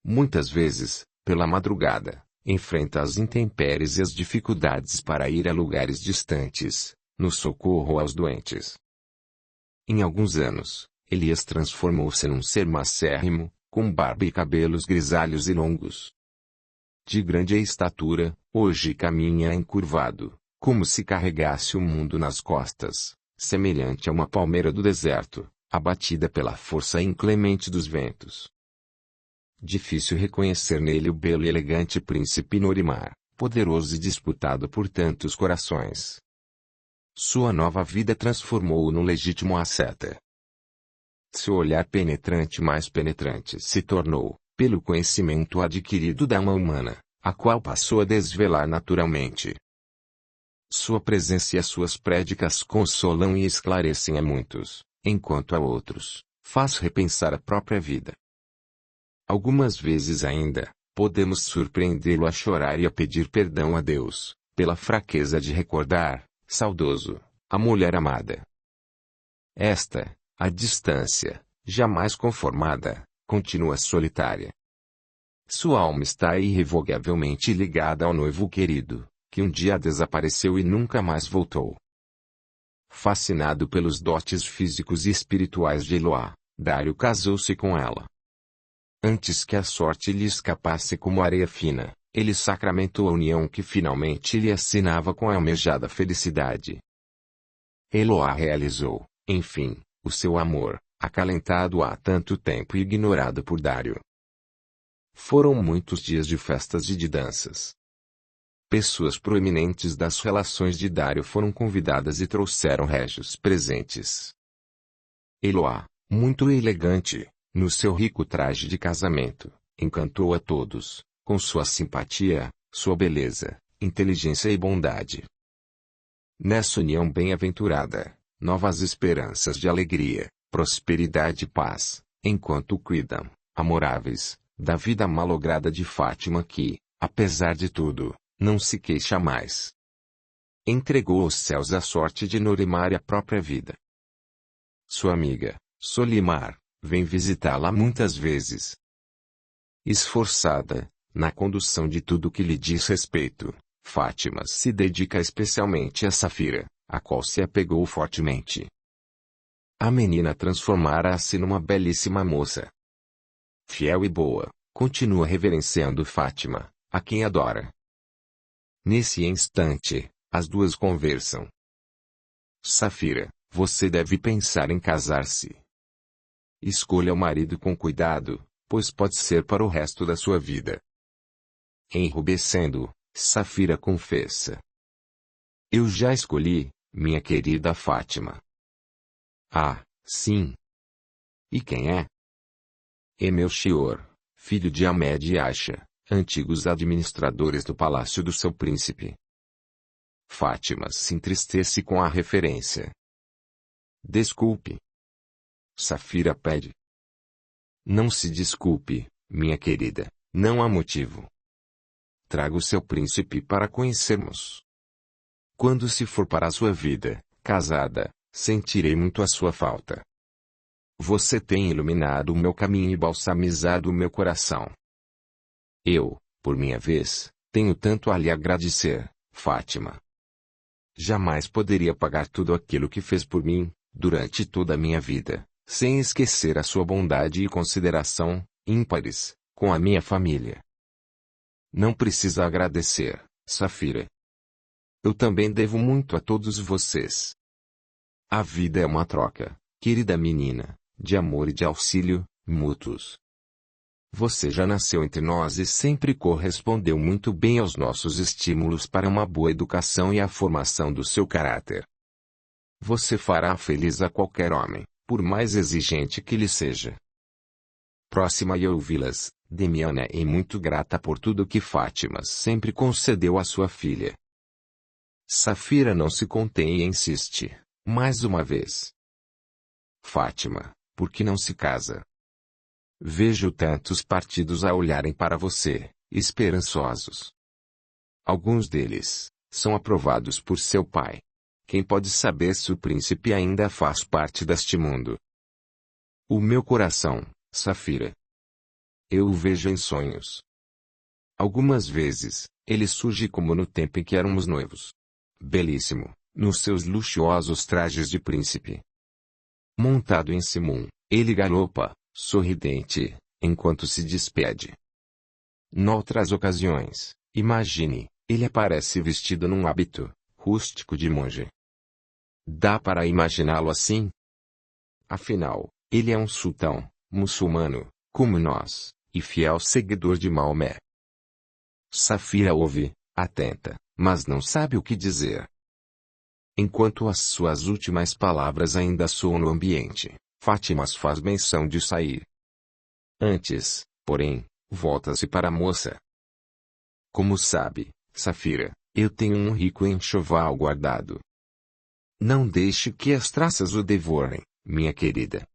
Muitas vezes, pela madrugada, enfrenta as intempéries e as dificuldades para ir a lugares distantes, no socorro aos doentes. Em alguns anos, Elias transformou-se num ser macérrimo, com barba e cabelos grisalhos e longos. De grande estatura, hoje caminha encurvado, como se carregasse o mundo nas costas, semelhante a uma palmeira do deserto, abatida pela força inclemente dos ventos. Difícil reconhecer nele o belo e elegante príncipe Norimar, poderoso e disputado por tantos corações. Sua nova vida transformou-o no legítimo asceta. Seu olhar penetrante mais penetrante se tornou, pelo conhecimento adquirido da alma humana, a qual passou a desvelar naturalmente. Sua presença e as suas prédicas consolam e esclarecem a muitos, enquanto a outros, faz repensar a própria vida. Algumas vezes ainda, podemos surpreendê-lo a chorar e a pedir perdão a Deus, pela fraqueza de recordar, saudoso, a mulher amada. Esta, à distância, jamais conformada, continua solitária. Sua alma está irrevogavelmente ligada ao noivo querido, que um dia desapareceu e nunca mais voltou. Fascinado pelos dotes físicos e espirituais de Eloá, Dário casou-se com ela. Antes que a sorte lhe escapasse como areia fina, ele sacramentou a união que finalmente lhe assinava com a almejada felicidade. Eloá realizou, enfim, o seu amor, acalentado há tanto tempo e ignorado por Dário. Foram muitos dias de festas e de danças. Pessoas proeminentes das relações de Dário foram convidadas e trouxeram régios presentes. Eloá, muito elegante, no seu rico traje de casamento, encantou a todos, com sua simpatia, sua beleza, inteligência e bondade. Nessa união bem-aventurada, novas esperanças de alegria, prosperidade e paz, enquanto cuidam, amoráveis, da vida malograda de Fátima que, apesar de tudo, não se queixa mais. Entregou aos céus a sorte de Norimar e a própria vida. Sua amiga, Solimar, vem visitá-la muitas vezes. Esforçada, na condução de tudo que lhe diz respeito, Fátima se dedica especialmente a Safira, a qual se apegou fortemente. A menina transformara-se numa belíssima moça. Fiel e boa, continua reverenciando Fátima, a quem adora. Nesse instante, as duas conversam. Safira, você deve pensar em casar-se. Escolha o marido com cuidado, pois pode ser para o resto da sua vida. Enrubescendo, Safira confessa. Eu já escolhi, minha querida Fátima. Ah, sim. E quem é? É Melchior, filho de Ahmed e Aisha, antigos administradores do palácio do seu príncipe. Fátima se entristece com a referência. Desculpe. Safira pede. Não se desculpe, minha querida, não há motivo. Traga o seu príncipe para conhecermos. Quando se for para a sua vida, casada, sentirei muito a sua falta. Você tem iluminado o meu caminho e balsamizado o meu coração. Eu, por minha vez, tenho tanto a lhe agradecer, Fátima. Jamais poderia pagar tudo aquilo que fez por mim, durante toda a minha vida, sem esquecer a sua bondade e consideração, ímpares, com a minha família. Não precisa agradecer, Safira. Eu também devo muito a todos vocês. A vida é uma troca, querida menina, de amor e de auxílio, mútuos. Você já nasceu entre nós e sempre correspondeu muito bem aos nossos estímulos para uma boa educação e a formação do seu caráter. Você fará feliz a qualquer homem, por mais exigente que lhe seja. Próxima a ouvi-las, Damiana é muito grata por tudo que Fátima sempre concedeu à sua filha. Safira não se contém e insiste, mais uma vez. Fátima, por que não se casa? Vejo tantos partidos a olharem para você, esperançosos. Alguns deles são aprovados por seu pai. Quem pode saber se o príncipe ainda faz parte deste mundo? O meu coração, Safira. Eu o vejo em sonhos. Algumas vezes, ele surge como no tempo em que éramos noivos. Belíssimo, nos seus luxuosos trajes de príncipe. Montado em Simum, ele galopa, sorridente, enquanto se despede. Noutras ocasiões, imagine, ele aparece vestido num hábito rústico de monge. Dá para imaginá-lo assim? Afinal, ele é um sultão, muçulmano, como nós, e fiel seguidor de Maomé. Safira ouve, atenta, mas não sabe o que dizer. Enquanto as suas últimas palavras ainda soam no ambiente, Fátima faz menção de sair. Antes, porém, volta-se para a moça. Como sabe, Safira, eu tenho um rico enxoval guardado. Não deixe que as traças o devorem, minha querida.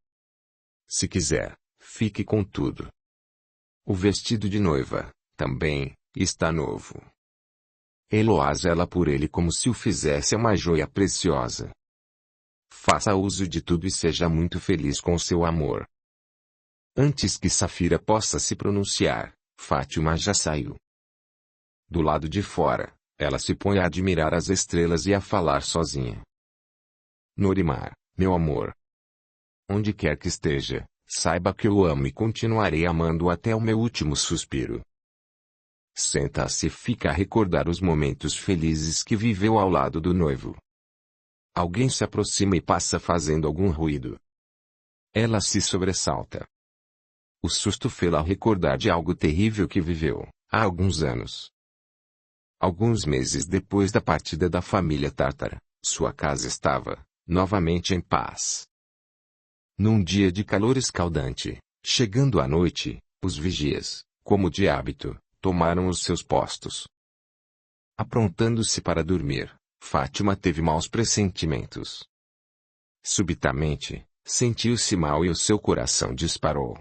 Se quiser, fique com tudo. O vestido de noiva, também, está novo. Eloase-la por ele como se o fizesse uma joia preciosa. Faça uso de tudo e seja muito feliz com seu amor. Antes que Safira possa se pronunciar, Fátima já saiu. Do lado de fora, ela se põe a admirar as estrelas e a falar sozinha. Norimar, meu amor. Onde quer que esteja, saiba que eu o amo e continuarei amando até o meu último suspiro. Senta-se e fica a recordar os momentos felizes que viveu ao lado do noivo. Alguém se aproxima e passa fazendo algum ruído. Ela se sobressalta. O susto fê-la recordar de algo terrível que viveu, há alguns anos. Alguns meses depois da partida da família tártara, sua casa estava, novamente em paz. Num dia de calor escaldante, chegando à noite, os vigias, como de hábito, tomaram os seus postos. Aprontando-se para dormir, Fátima teve maus pressentimentos. Subitamente, sentiu-se mal e o seu coração disparou.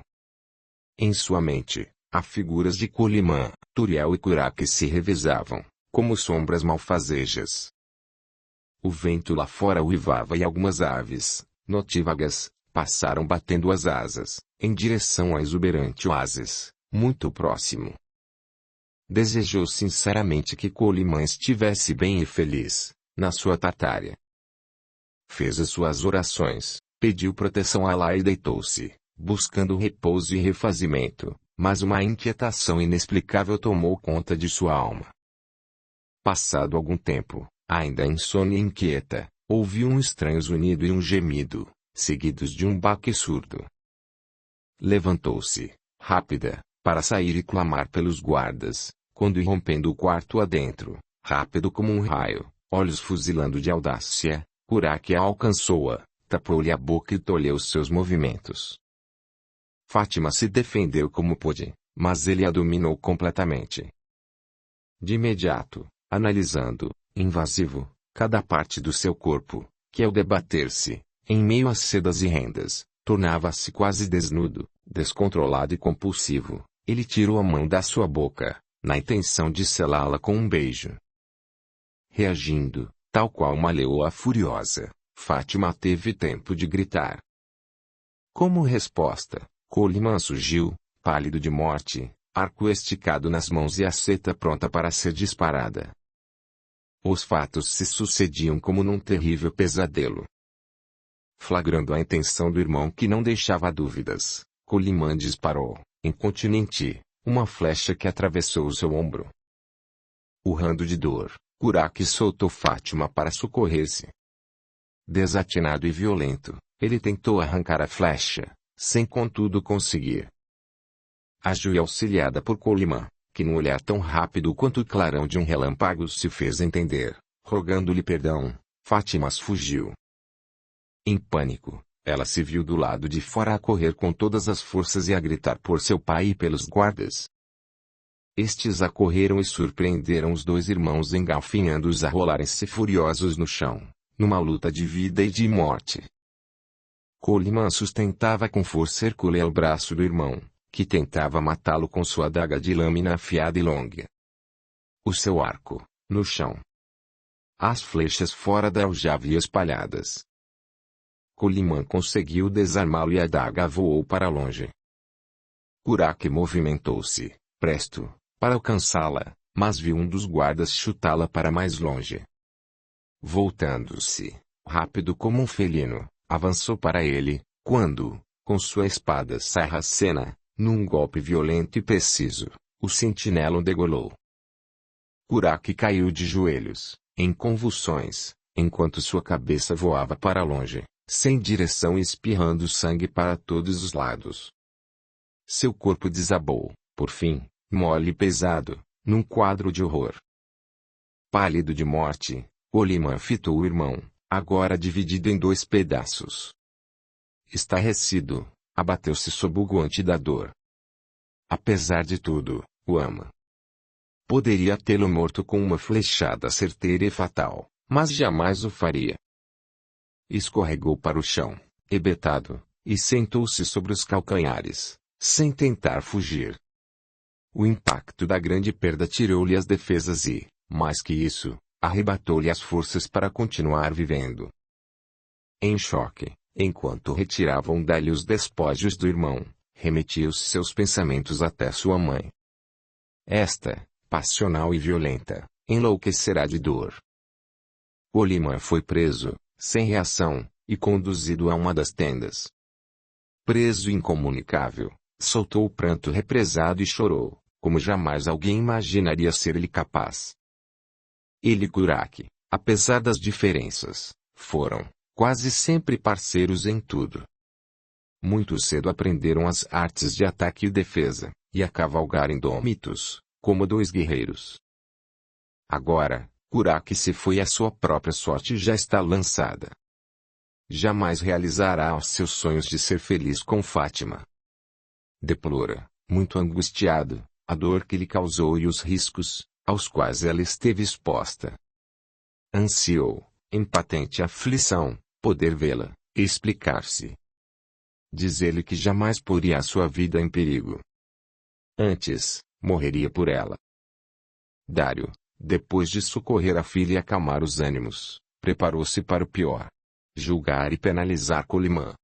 Em sua mente, há figuras de Colimã, Turiel e Curá que se revezavam, como sombras malfazejas. O vento lá fora uivava e algumas aves, notívagas, passaram batendo as asas, em direção ao exuberante oásis, muito próximo. Desejou sinceramente que Colimã estivesse bem e feliz, na sua Tartária. Fez as suas orações, pediu proteção a Alá e deitou-se, buscando repouso e refazimento, mas uma inquietação inexplicável tomou conta de sua alma. Passado algum tempo, ainda insônia e inquieta, ouviu um estranho zunido e um gemido, seguidos de um baque surdo. Levantou-se, rápida, para sair e clamar pelos guardas, quando irrompendo o quarto adentro, rápido como um raio, olhos fuzilando de audácia, Curá-que alcançou-a, tapou-lhe a boca e tolheu seus movimentos. Fátima se defendeu como pôde, mas ele a dominou completamente. De imediato, analisando, invasivo, cada parte do seu corpo, que ao debater-se, em meio às sedas e rendas, tornava-se quase desnudo, descontrolado e compulsivo, ele tirou a mão da sua boca, na intenção de selá-la com um beijo. Reagindo, tal qual uma leoa furiosa, Fátima teve tempo de gritar. Como resposta, Colimã surgiu, pálido de morte, arco esticado nas mãos e a seta pronta para ser disparada. Os fatos se sucediam como num terrível pesadelo. Flagrando a intenção do irmão que não deixava dúvidas, Colimã disparou, incontinenti, uma flecha que atravessou o seu ombro. Urrando de dor, Curá-que soltou Fátima para socorrer-se. Desatinado e violento, ele tentou arrancar a flecha, sem contudo conseguir. Agiu auxiliada por Colimã, que num olhar tão rápido quanto o clarão de um relâmpago se fez entender, rogando-lhe perdão, Fátima fugiu. Em pânico, ela se viu do lado de fora a correr com todas as forças e a gritar por seu pai e pelos guardas. Estes acorreram e surpreenderam os dois irmãos engalfinhando-os a rolarem-se furiosos no chão, numa luta de vida e de morte. Colimã sustentava com força hercúlea o braço do irmão, que tentava matá-lo com sua adaga de lâmina afiada e longa. O seu arco, no chão. As flechas fora da aljava e espalhadas. Colimã conseguiu desarmá-lo e a adaga voou para longe. Curá-que movimentou-se, presto, para alcançá-la, mas viu um dos guardas chutá-la para mais longe. Voltando-se, rápido como um felino, avançou para ele, quando, com sua espada sarracena, num golpe violento e preciso, o sentinela o degolou. Curá-que caiu de joelhos, em convulsões, enquanto sua cabeça voava para longe, sem direção e espirrando sangue para todos os lados. Seu corpo desabou, por fim, mole e pesado, num quadro de horror. Pálido de morte, Colimã fitou o irmão, agora dividido em dois pedaços. Estarrecido, abateu-se sob o guante da dor. Apesar de tudo, o ama. Poderia tê-lo morto com uma flechada certeira e fatal, mas jamais o faria. Escorregou para o chão, hebetado, e sentou-se sobre os calcanhares, sem tentar fugir. O impacto da grande perda tirou-lhe as defesas e, Mais que isso, arrebatou-lhe as forças para continuar vivendo. Em choque, enquanto retiravam dali os despojos do irmão, remetia os seus pensamentos até sua mãe. Esta, passional e violenta, enlouquecerá de dor. Colimã foi preso, sem reação, e conduzido a uma das tendas. Preso incomunicável, soltou o pranto represado e chorou, como jamais alguém imaginaria ser ele capaz. Ele e Kurak, apesar das diferenças, foram, quase sempre parceiros em tudo. Muito cedo aprenderam as artes de ataque e defesa, e a cavalgar indômitos, como dois guerreiros. Agora, Kurak se foi à sua própria sorte e já está lançada. Jamais realizará os seus sonhos de ser feliz com Fátima. Deplora, muito angustiado, a dor que lhe causou e os riscos, aos quais ela esteve exposta. Ansiou, em patente aflição, poder vê-la, e explicar-se. Dizer-lhe que jamais poria a sua vida em perigo. Antes, morreria por ela. Dário, depois de socorrer a filha e acalmar os ânimos, preparou-se para o pior. Julgar e penalizar Colimã.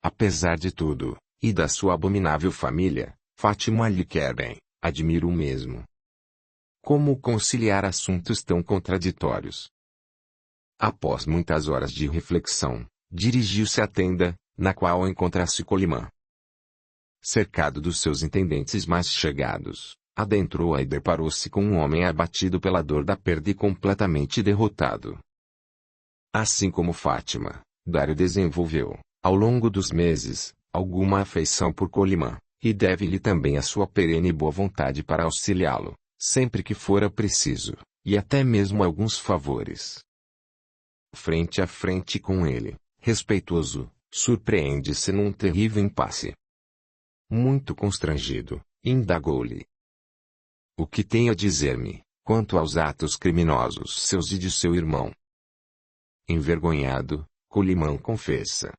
Apesar de tudo, e da sua abominável família, Fátima lhe quer bem, admiro o mesmo. Como conciliar assuntos tão contraditórios? Após muitas horas de reflexão, dirigiu-se à tenda, na qual encontrasse Colimã. Cercado dos seus intendentes mais chegados, adentrou-a e deparou-se com um homem abatido pela dor da perda e completamente derrotado. Assim como Fátima, Dário desenvolveu, ao longo dos meses, alguma afeição por Colimã, e deve-lhe também a sua perene boa vontade para auxiliá-lo, sempre que fora preciso, e até mesmo alguns favores. Frente a frente com ele, respeitoso, surpreende-se num terrível impasse. Muito constrangido, indagou-lhe: o que tem a dizer-me, quanto aos atos criminosos seus e de seu irmão? Envergonhado, Colimã confessa: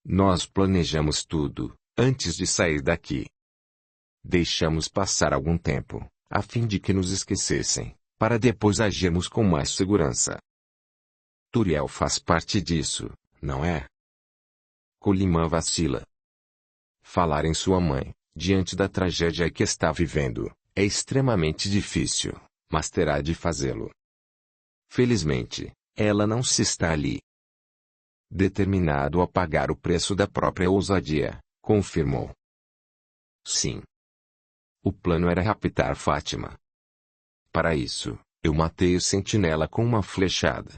nós planejamos tudo, antes de sair daqui. Deixamos passar algum tempo, a fim de que nos esquecessem, para depois agirmos com mais segurança. Turiel faz parte disso, não é? Colimã vacila. Falar em sua mãe, diante da tragédia que está vivendo, é extremamente difícil, mas terá de fazê-lo. Felizmente, ela não se está ali. Determinado a pagar o preço da própria ousadia, confirmou. Sim. O plano era raptar Fátima. Para isso, eu matei o sentinela com uma flechada.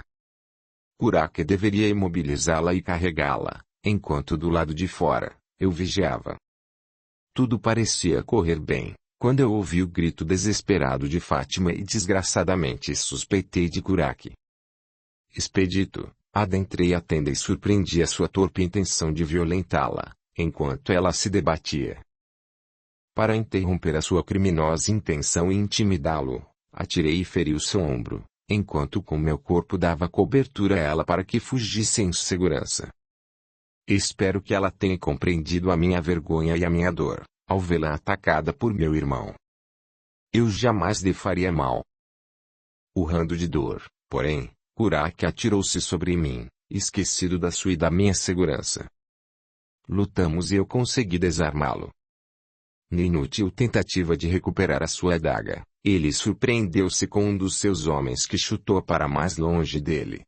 Kurak deveria imobilizá-la e carregá-la, enquanto do lado de fora, eu vigiava. Tudo parecia correr bem, quando eu ouvi o grito desesperado de Fátima e desgraçadamente suspeitei de Kurak. Expedito, adentrei a tenda e surpreendi a sua torpe intenção de violentá-la, enquanto ela se debatia. Para interromper a sua criminosa intenção e intimidá-lo, atirei e feri o seu ombro, enquanto com meu corpo dava cobertura a ela para que fugisse em segurança. Espero que ela tenha compreendido a minha vergonha e a minha dor, ao vê-la atacada por meu irmão. Eu jamais lhe faria mal. Urrando de dor, porém, Kurak atirou-se sobre mim, esquecido da sua e da minha segurança. Lutamos e eu consegui desarmá-lo. Na inútil tentativa de recuperar a sua adaga, ele surpreendeu-se com um dos seus homens que chutou para mais longe dele.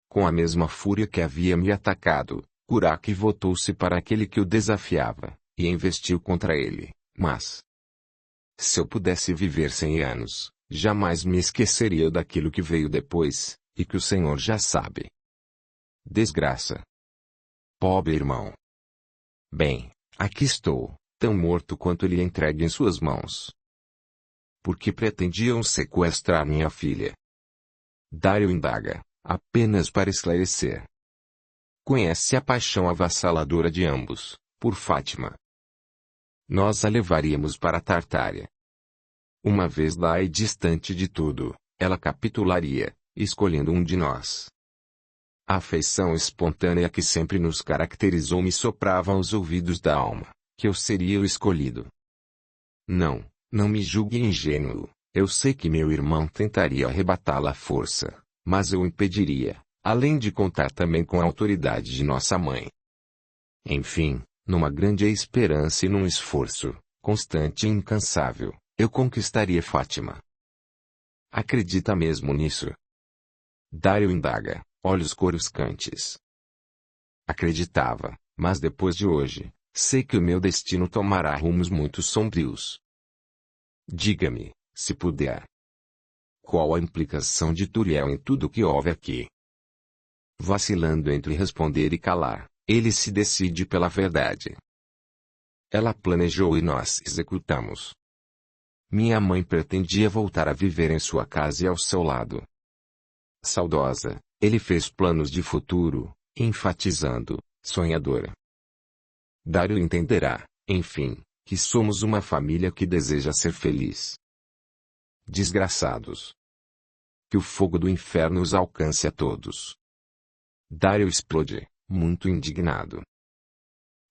Com a mesma fúria que havia me atacado, Kurak voltou-se para aquele que o desafiava, e investiu contra ele, mas... se eu pudesse viver 100 anos, jamais me esqueceria daquilo que veio depois, e que o Senhor já sabe. Desgraça. Pobre irmão. Bem, aqui estou, tão morto quanto ele entregue em suas mãos. Por que pretendiam sequestrar minha filha? Dário indaga, apenas para esclarecer. Conhece a paixão avassaladora de ambos, por Fátima. Nós a levaríamos para a Tartária. Uma vez lá e distante de tudo, ela capitularia, escolhendo um de nós. A afeição espontânea que sempre nos caracterizou me soprava aos ouvidos da alma, que eu seria o escolhido. Não me julgue ingênuo, Eu sei que meu irmão tentaria arrebatá-la à força, mas eu o impediria, além de contar também com a autoridade de nossa mãe. Enfim, numa grande esperança e num esforço, constante e incansável, eu conquistaria Fátima. Acredita mesmo nisso? Dário indaga, olhos coruscantes. Acreditava, mas depois de hoje, sei que o meu destino tomará rumos muito sombrios. Diga-me, se puder. Qual a implicação de Turiel em tudo o que houve aqui? Vacilando entre responder e calar, ele se decide pela verdade. Ela planejou e nós executamos. Minha mãe pretendia voltar a viver em sua casa e ao seu lado. Saudosa, ele fez planos de futuro, enfatizando, sonhadora. Dário entenderá, enfim, que somos uma família que deseja ser feliz. Desgraçados. Que o fogo do inferno os alcance a todos. Dário explode, muito indignado.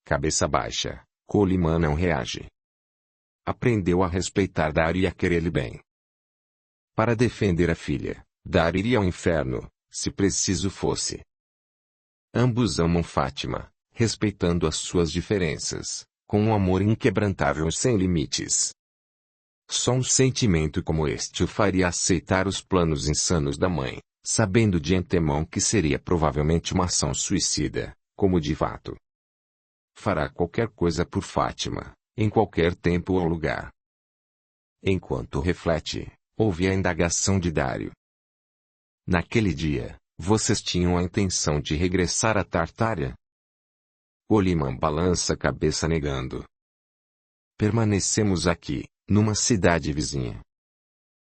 Cabeça baixa, Colimã não reage. Aprendeu a respeitar Dário e a querer-lhe bem. Para defender a filha, Dário iria ao inferno, se preciso fosse. Ambos amam Fátima, respeitando as suas diferenças, com um amor inquebrantável e sem limites. Só um sentimento como este o faria aceitar os planos insanos da mãe, sabendo de antemão que seria provavelmente uma ação suicida, como de fato. Fará qualquer coisa por Fátima, em qualquer tempo ou lugar. Enquanto reflete, ouve a indagação de Dário. Naquele dia, vocês tinham a intenção de regressar a Tartária? Colimã balança a cabeça negando. Permanecemos aqui, numa cidade vizinha.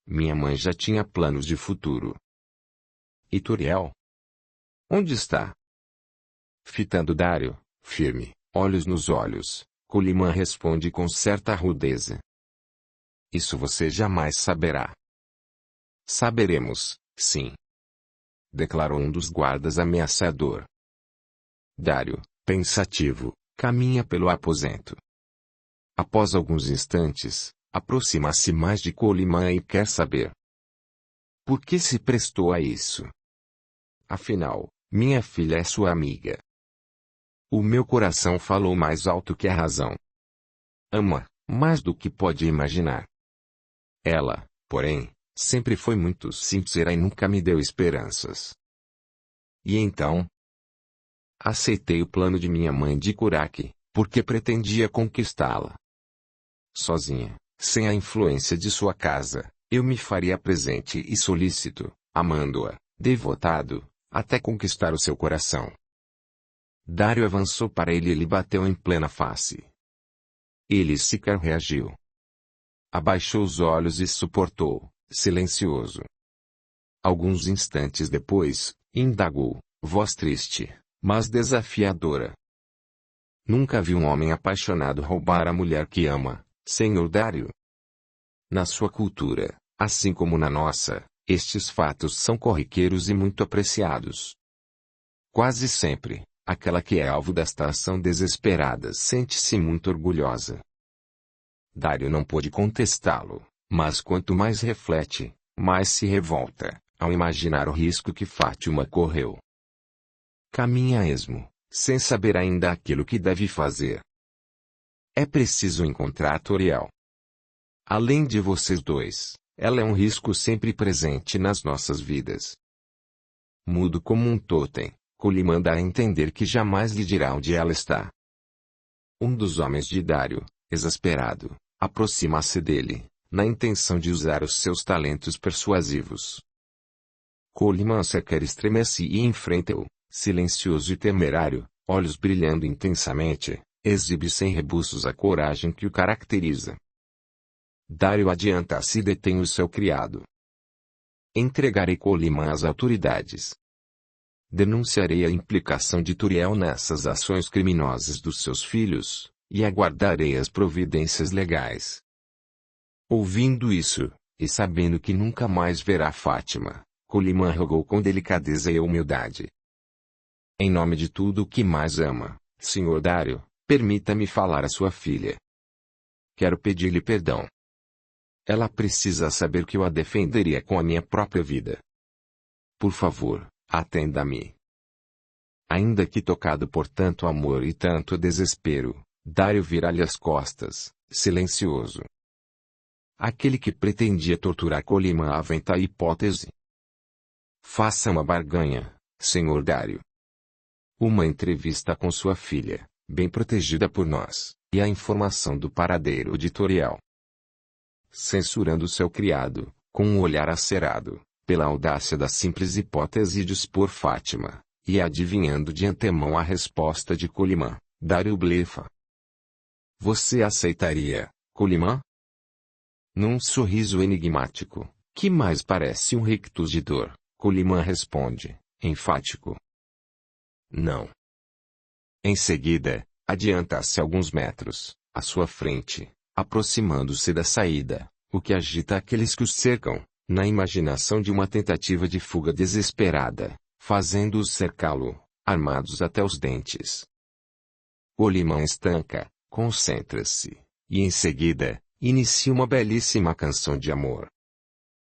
Minha mãe já tinha planos de futuro. E Turiel? Onde está? Fitando Dário, firme, olhos nos olhos, Colimã responde com certa rudeza. Isso você jamais saberá. Saberemos, sim. Declarou um dos guardas ameaçador. Dário, pensativo, caminha pelo aposento. Após alguns instantes, aproxima-se mais de Colimã e quer saber. Por que se prestou a isso? Afinal, minha filha é sua amiga. O meu coração falou mais alto que a razão. Ama, mais do que pode imaginar. Ela, porém, sempre foi muito sincera e nunca me deu esperanças. E então? Aceitei o plano de minha mãe de Curaque, porque pretendia conquistá-la. Sozinha, sem a influência de sua casa, eu me faria presente e solícito, amando-a, devotado, até conquistar o seu coração. Dário avançou para ele e lhe bateu em plena face. Ele sequer reagiu. Abaixou os olhos e suportou, silencioso. Alguns instantes depois, indagou, voz triste, mas desafiadora. Nunca vi um homem apaixonado roubar a mulher que ama, senhor Dário. Na sua cultura, assim como na nossa, estes fatos são corriqueiros e muito apreciados. Quase sempre, aquela que é alvo desta ação desesperada sente-se muito orgulhosa. Dário não pôde contestá-lo, mas quanto mais reflete, mais se revolta, ao imaginar o risco que Fátima correu. Caminha a esmo, sem saber ainda aquilo que deve fazer. É preciso encontrar Turiel. Além de vocês dois, ela é um risco sempre presente nas nossas vidas. Mudo como um totem, Colimã dá a entender que jamais lhe dirá onde ela está. Um dos homens de Dário, exasperado, aproxima-se dele, na intenção de usar os seus talentos persuasivos. Colimã sequer estremece e enfrenta-o, silencioso e temerário, olhos brilhando intensamente, exibe sem rebuços a coragem que o caracteriza. Dário adianta-se e detém o seu criado. Entregarei Colimã às autoridades. Denunciarei a implicação de Turiel nessas ações criminosas dos seus filhos, e aguardarei as providências legais. Ouvindo isso, e sabendo que nunca mais verá Fátima, Colimã rogou com delicadeza e humildade. Em nome de tudo o que mais ama, senhor Dário, permita-me falar a sua filha. Quero pedir-lhe perdão. Ela precisa saber que eu a defenderia com a minha própria vida. Por favor, atenda-me. Ainda que tocado por tanto amor e tanto desespero, Dario vira-lhe as costas, silencioso. Aquele que pretendia torturar Coleman aventa a hipótese. Faça uma barganha, Sr. Dario. Uma entrevista com sua filha, bem protegida por nós, e a informação do paradeiro editorial. Censurando seu criado, com um olhar acerado, pela audácia da simples hipótese de expor Fátima, e adivinhando de antemão a resposta de Coleman, Dario blefa. Você aceitaria, Coleman? Num sorriso enigmático, que mais parece um rictus de dor, Coleman responde, enfático. Não. Em seguida, adianta-se alguns metros, à sua frente, aproximando-se da saída, o que agita aqueles que os cercam, na imaginação de uma tentativa de fuga desesperada, fazendo-os cercá-lo, armados até os dentes. Coleman estanca, concentra-se, e em seguida, inicia uma belíssima canção de amor.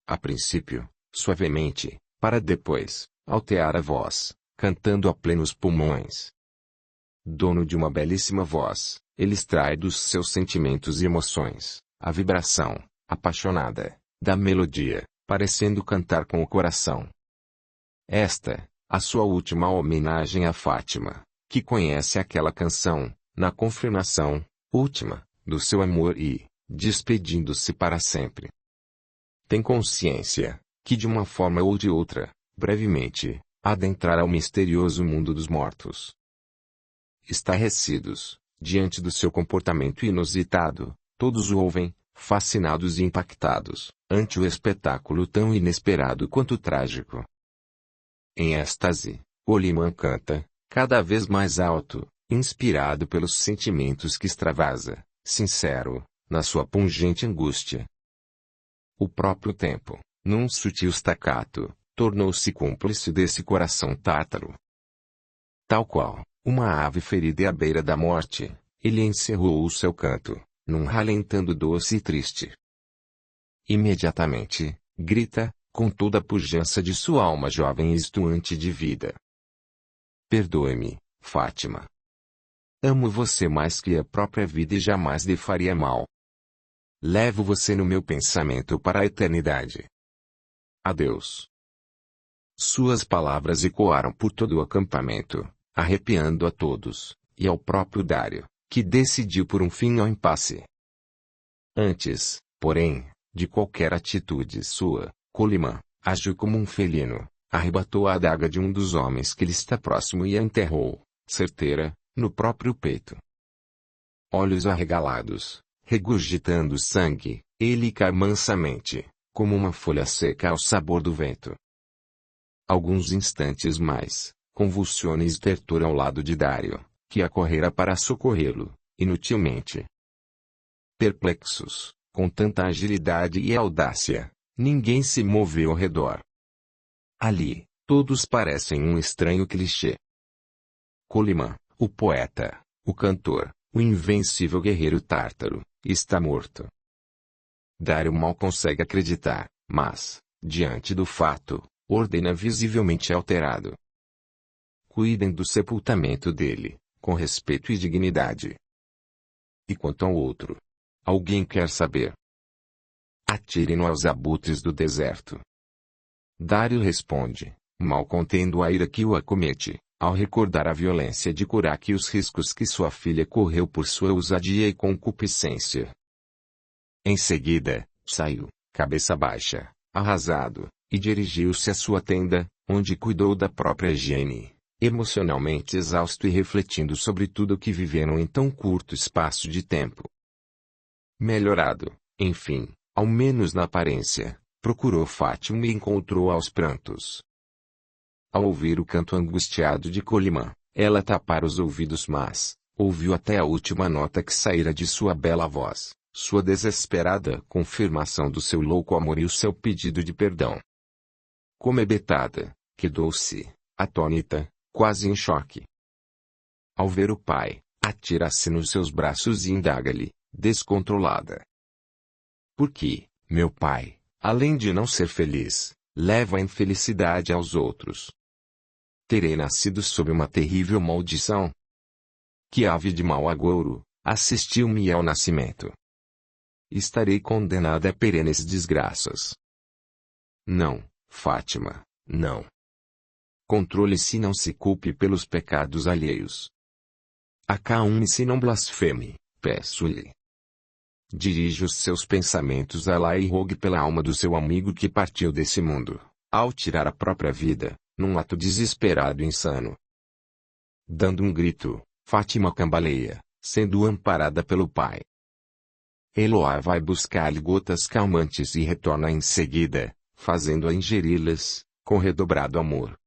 A princípio, suavemente, para depois, altear a voz, cantando a plenos pulmões. Dono de uma belíssima voz, ele extrai dos seus sentimentos e emoções, a vibração, apaixonada, da melodia, parecendo cantar com o coração. Esta, a sua última homenagem a Fátima, que conhece aquela canção, na confirmação, última, do seu amor e, despedindo-se para sempre. Tem consciência, que de uma forma ou de outra, brevemente, adentrará o misterioso mundo dos mortos. Estarrecidos, diante do seu comportamento inusitado, todos o ouvem, fascinados e impactados, ante o espetáculo tão inesperado quanto trágico. Em êxtase, Coleman canta, cada vez mais alto, inspirado pelos sentimentos que extravasa, sincero, na sua pungente angústia. O próprio tempo, num sutil staccato, tornou-se cúmplice desse coração tártaro. Tal qual, uma ave ferida à beira da morte, ele encerrou o seu canto, num ralentando doce e triste. Imediatamente, grita, com toda a pujança de sua alma jovem e estuante de vida. Perdoe-me, Fátima. Amo você mais que a própria vida e jamais lhe faria mal. Levo você no meu pensamento para a eternidade. Adeus. Suas palavras ecoaram por todo o acampamento, arrepiando a todos, e ao próprio Dario, que decidiu por um fim ao impasse. Antes, porém, de qualquer atitude sua, Coleman agiu como um felino, arrebatou a adaga de um dos homens que lhe está próximo e a enterrou, certeira, no próprio peito. Olhos arregalados, regurgitando sangue, ele cai mansamente, como uma folha seca ao sabor do vento. Alguns instantes mais, convulsiona e estertora ao lado de Dario, que acorrera para socorrê-lo, inutilmente. Perplexos, com tanta agilidade e audácia, ninguém se moveu ao redor. Ali, todos parecem um estranho clichê. Coleman, o poeta, o cantor, o invencível guerreiro tártaro, está morto. Dario mal consegue acreditar, mas, diante do fato, ordena visivelmente alterado. Cuidem do sepultamento dele, com respeito e dignidade. E quanto ao outro? Alguém quer saber? Atirem-no aos abutres do deserto. Dario responde, mal contendo a ira que o acomete, ao recordar a violência de Kurak e os riscos que sua filha correu por sua ousadia e concupiscência. Em seguida, saiu, cabeça baixa, arrasado, e dirigiu-se à sua tenda, onde cuidou da própria higiene, emocionalmente exausto e refletindo sobre tudo o que viveram em tão curto espaço de tempo. Melhorado, enfim, ao menos na aparência, procurou Fátima e encontrou aos prantos. Ao ouvir o canto angustiado de Coleman, ela tapara os ouvidos mas, ouviu até a última nota que saíra de sua bela voz, sua desesperada confirmação do seu louco amor e o seu pedido de perdão. Comebetada, quedou-se, atônita, quase em choque. Ao ver o pai, atira-se nos seus braços e indaga-lhe, descontrolada. Por que, Meu pai, além de não ser feliz, leva a infelicidade aos outros. Terei nascido sob uma terrível maldição. Que ave de mau agouro, assistiu-me ao nascimento. Estarei condenada a perenes desgraças. Não, Fátima, não. Controle-se e não se culpe pelos pecados alheios. Acalme-se e não blasfeme, peço-lhe. Dirija os seus pensamentos a Alá e rogue pela alma do seu amigo que partiu desse mundo, ao tirar a própria vida, num ato desesperado e insano. Dando um grito, Fátima cambaleia, sendo amparada pelo pai. Eloá vai buscar-lhe gotas calmantes e retorna em seguida, fazendo-a ingeri-las, com redobrado amor.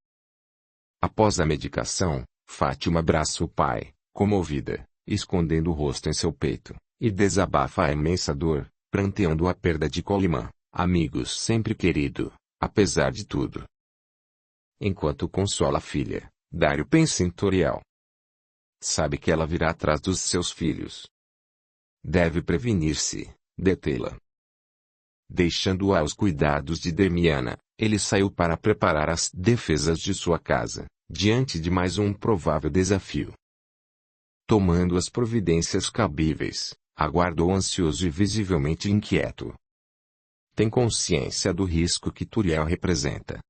Após a medicação, Fátima abraça o pai, comovida, escondendo o rosto em seu peito, e desabafa a imensa dor, pranteando a perda de Colimã, amigo sempre querido, apesar de tudo. Enquanto consola a filha, Dário pensa em Toriel. Sabe que ela virá atrás dos seus filhos. Deve prevenir-se, detê-la. Deixando-a aos cuidados de Damiana, ele saiu para preparar as defesas de sua casa, diante de mais um provável desafio. Tomando as providências cabíveis, aguardou ansioso e visivelmente inquieto. Tem consciência do risco que Toriel representa.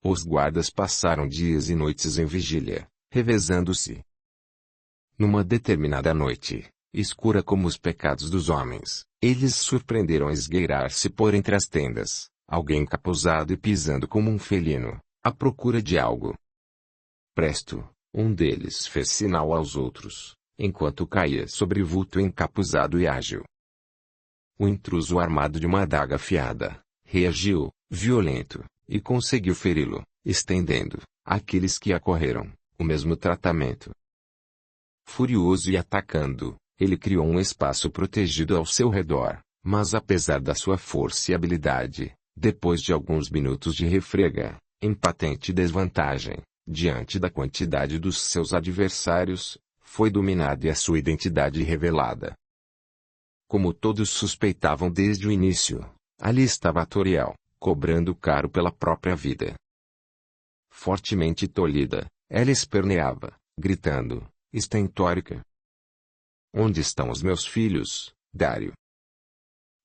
Os guardas passaram dias e noites em vigília, revezando-se. Numa determinada noite, escura como os pecados dos homens, eles surpreenderam a esgueirar-se por entre as tendas, alguém encapuzado e pisando como um felino, à procura de algo. Presto, um deles fez sinal aos outros, enquanto caía sobre vulto encapuzado e ágil. O intruso armado de uma adaga afiada, reagiu, violento, e conseguiu feri-lo, estendendo, àqueles que acorreram, o mesmo tratamento. Furioso e atacando, ele criou um espaço protegido ao seu redor, mas apesar da sua força e habilidade, depois de alguns minutos de refrega, em patente desvantagem, diante da quantidade dos seus adversários, foi dominado e a sua identidade revelada. Como todos suspeitavam desde o início, ali estava Toriel, cobrando caro pela própria vida. Fortemente tolhida, ela esperneava, gritando, estentórica. Onde estão os meus filhos, Dário?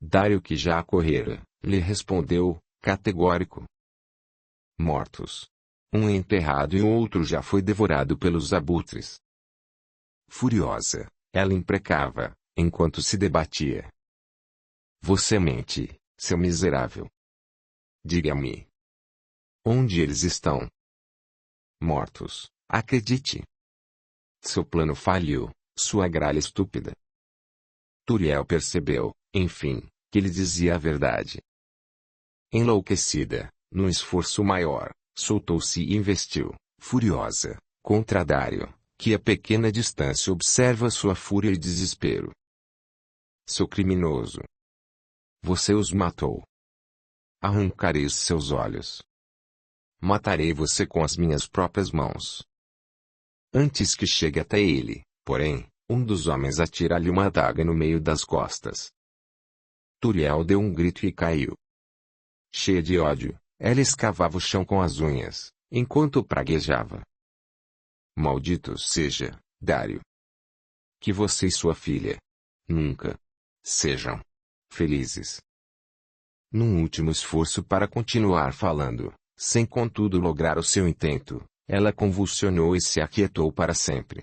Dário, que já acorrera, lhe respondeu, categórico. Mortos. Um enterrado e o outro já foi devorado pelos abutres. Furiosa, ela imprecava, enquanto se debatia. Você mente, seu miserável. Diga-me. Onde eles estão? Mortos, acredite. Seu plano falhou, sua gralha estúpida. Toriel percebeu, enfim, que ele dizia a verdade. Enlouquecida, num esforço maior, soltou-se e investiu, furiosa, contra Dário, que a pequena distância observa sua fúria e desespero. Seu criminoso. Você os matou. Arrancarei os seus olhos. Matarei você com as minhas próprias mãos. Antes que chegue até ele, porém, um dos homens atira-lhe uma adaga no meio das costas. Toriel deu um grito e caiu. Cheia de ódio, ela escavava o chão com as unhas, enquanto praguejava. Maldito seja, Dário. Que você e sua filha nunca sejam felizes. Num último esforço para continuar falando, sem contudo lograr o seu intento, ela convulsionou e se aquietou para sempre.